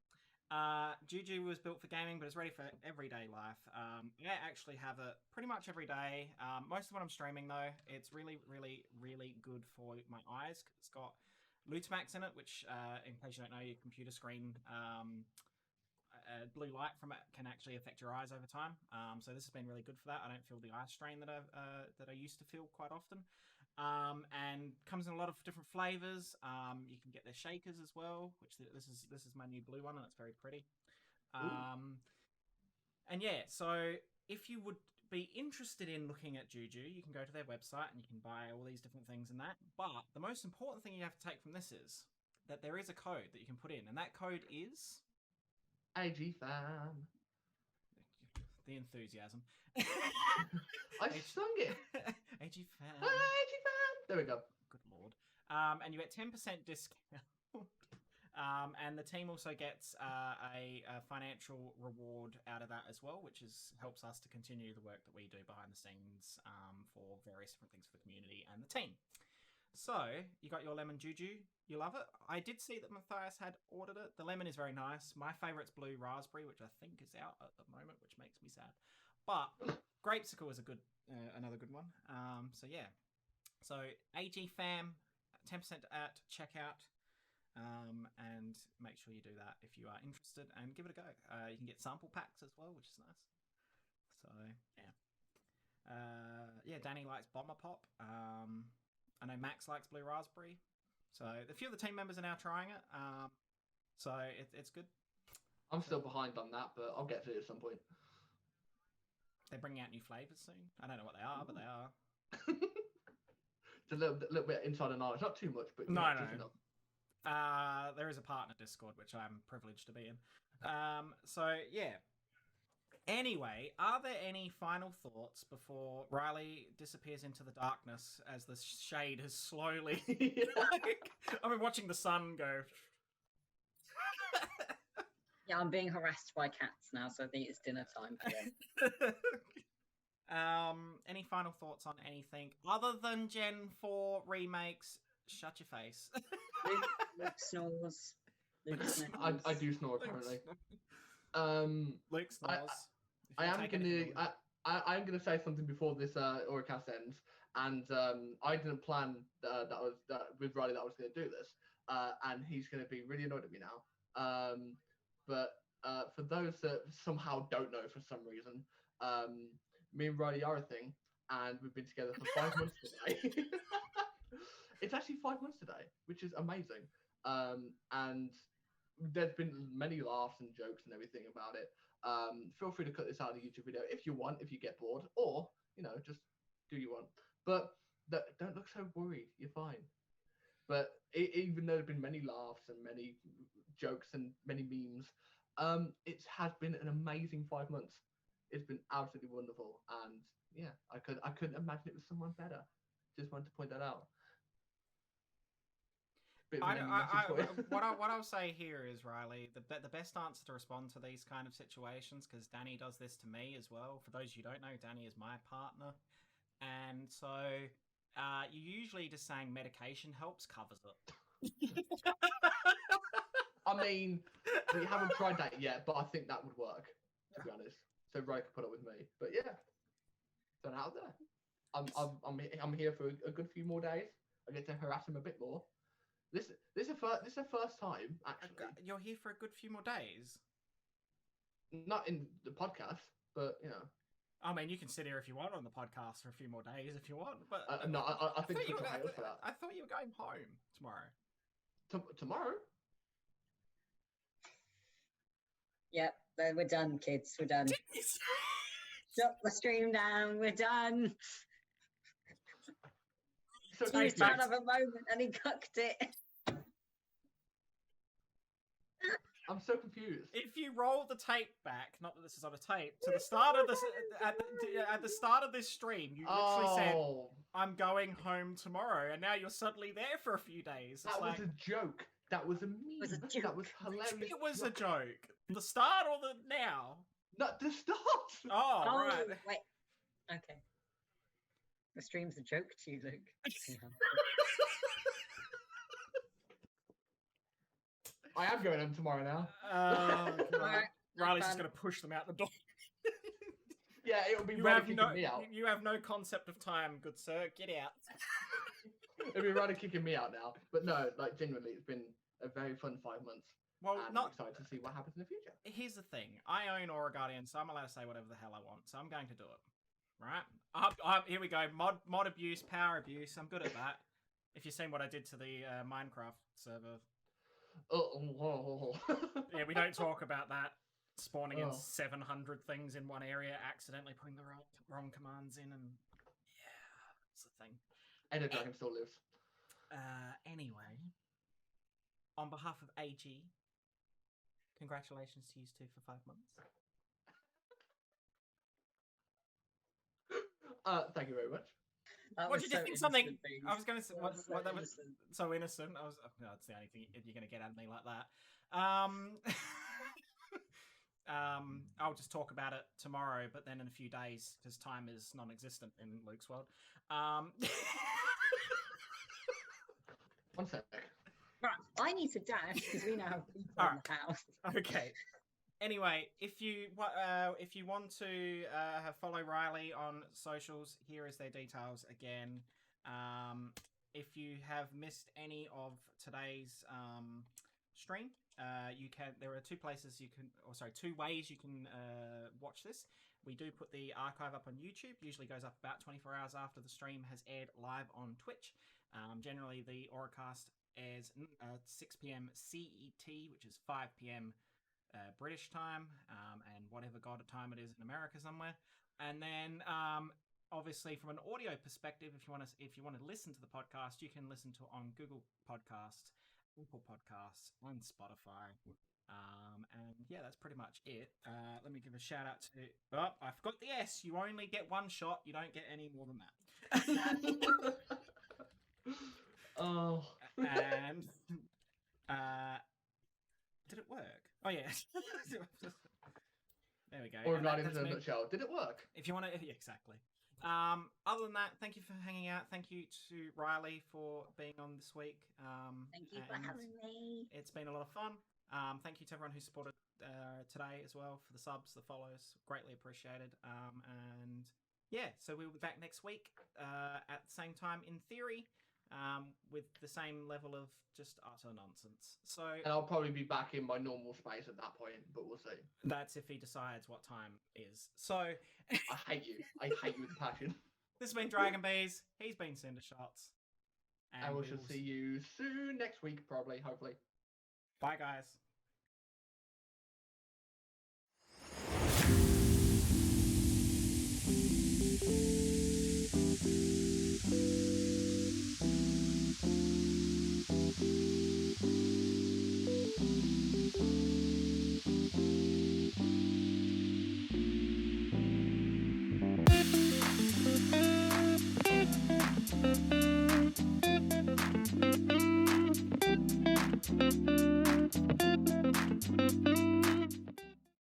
Juju was built for gaming, but it's ready for everyday life. I actually have it pretty much every day. Most of what I'm streaming, though, it's really, really, really good for my eyes. It's got Lutamax in it, which, in case you don't know, your computer screen, blue light from it can actually affect your eyes over time. So this has been really good for that. I don't feel the eye strain that I used to feel quite often. And comes in a lot of different flavors. You can get their shakers as well, which this is my new blue one, and it's very pretty. And yeah, so if you would be interested in looking at Juju, you can go to their website and you can buy all these different things and that. But the most important thing you have to take from this is that there is a code that you can put in, and that code is AGFAM. The enthusiasm. I sung it. AGFAM. AGFAM. There we go. Good lord. And you get 10% discount. And the team also gets a financial reward out of that as well, which helps us to continue the work that we do behind the scenes for various different things for the community and the team. So, you got your lemon Juju. You love it. I did see that Matthias had ordered it. The lemon is very nice. My favourite's blue raspberry, which I think is out at the moment, which makes me sad. But grapesicle is another good one. So, yeah. So, AG fam, 10% at checkout. And make sure you do that if you are interested and give it a go. You can get sample packs as well, which is nice. So, yeah. Danny likes Bomber Pop. I know Max likes Blue Raspberry. So, a few of the team members are now trying it. So, it's good. I'm still behind on that, but I'll get to it at some point. They're bringing out new flavors soon. I don't know what they are, but they are. It's a little bit insider knowledge. Not too much, but no. enough. There is a partner Discord, which I'm privileged to be in. So, yeah. Anyway, are there any final thoughts before Rileyy disappears into the darkness as the shade has slowly... I've been watching the sun go... Yeah, I'm being harassed by cats now, so I think it's dinner time for them. Any final thoughts on anything other than Gen 4 remakes? Shut your face. Luke snores. Luke I do snore apparently. Luke snores. I am gonna say something before this AuraCast ends, and I didn't plan with Riley that I was gonna do this, and he's gonna be really annoyed at me now. But for those that somehow don't know for some reason, me and Riley are a thing, and we've been together for 5 months today. It's actually 5 months today, which is amazing. And there's been many laughs and jokes and everything about it. Feel free to cut this out of the YouTube video if you want, if you get bored, or just do you want. But don't look so worried. You're fine. But even though there've been many laughs and many jokes and many memes, it has been an amazing 5 months. It's been absolutely wonderful, and yeah, I couldn't imagine it with someone better. Just wanted to point that out. What I'll say here is, Riley, the best answer to respond to these kind of situations, because Danny does this to me as well. For those you don't know, Danny is my partner, and so you usually just saying medication helps covers it. I mean, we haven't tried that yet, but I think that would work, to be honest. So Ray could put up with me, but yeah, done out there. I'm here for a good few more days. I get to harass him a bit more. This is the first time actually. You're here for a good few more days. Not in the podcast, but I mean, you can sit here if you want on the podcast for a few more days if you want, but no, I think you for that. I thought you were going home tomorrow. Tomorrow? Yep, we're done, kids. We're done. Shut the stream down. We're done. So he was trying to have a moment and he cucked it. I'm so confused. If you roll the tape back, not that this is on a tape, to the start of this at the start of this stream, you literally said, "I'm going home tomorrow," and now you're suddenly there for a few days. That was a joke. That was a meme. It was a joke. That was hilarious. It was a joke. The start or the now? Not the start. Oh, right. Wait. Okay. The stream's a joke to you, Luke. I am going home tomorrow now. Riley's just going to push them out the door. Yeah, it'll be Ryder kicking me out. You have no concept of time, good sir. Get out. It'll be Ryder kicking me out now. But no, genuinely, it's been a very fun 5 months. Well, and I'm excited to see what happens in the future. Here's the thing. I own Aura Guardian, so I'm allowed to say whatever the hell I want. So I'm going to do it. Right? Here we go. Mod abuse, power abuse. I'm good at that. If you've seen what I did to the Minecraft server. Yeah, we don't talk about that. Spawning in 700 things in one area, accidentally putting the wrong commands in, and yeah, that's the thing. Ender Dragon still lives. Anyway, on behalf of AG, congratulations to you two for 5 months. Thank you very much. What did you think? Something I was going to say. What that was innocent. so innocent. I was. No, that's the only thing you're going to get out of me like that. I'll just talk about it tomorrow, but then in a few days, because time is non-existent in Luke's world. 1 sec. Right, I need to dash because we now have people in the house. Okay. Anyway, if you want to follow Riley on socials, here is their details again. If you have missed any of today's stream, you can. There are two ways you can watch this. We do put the archive up on YouTube. Usually goes up about 24 hours after the stream has aired live on Twitch. Generally, the AuraCast airs 6 p.m. CET, which is 5 p.m. British time, and whatever god of time it is in America somewhere. And then, obviously, from an audio perspective, if you want to listen to the podcast, you can listen to it on Google Podcasts, Apple Podcasts, and Spotify. And yeah, that's pretty much it. Let me give a shout out to. Oh, I forgot the S. You only get one shot. You don't get any more than that. Oh. And did it work? Oh yeah. There we go. Or And not that's even in a me. nutshell. Did it work? If you want to, yeah, exactly. Other than that, thank you for hanging out. Thank you to Rileyy for being on this week. Thank you for and having me. It's been a lot of fun. Thank you to everyone who supported today as well for the subs, the follows. Greatly appreciated. And yeah, so we'll be back next week at the same time, in theory, with the same level of just utter nonsense. So, And I'll probably be back in my normal space at that point, but we'll see. that's if he decides what time is. So, I hate you. I hate you with passion. this has been DragonBeaz. He's been CinderShots. And we shall see you soon next week, probably, hopefully. Bye, guys.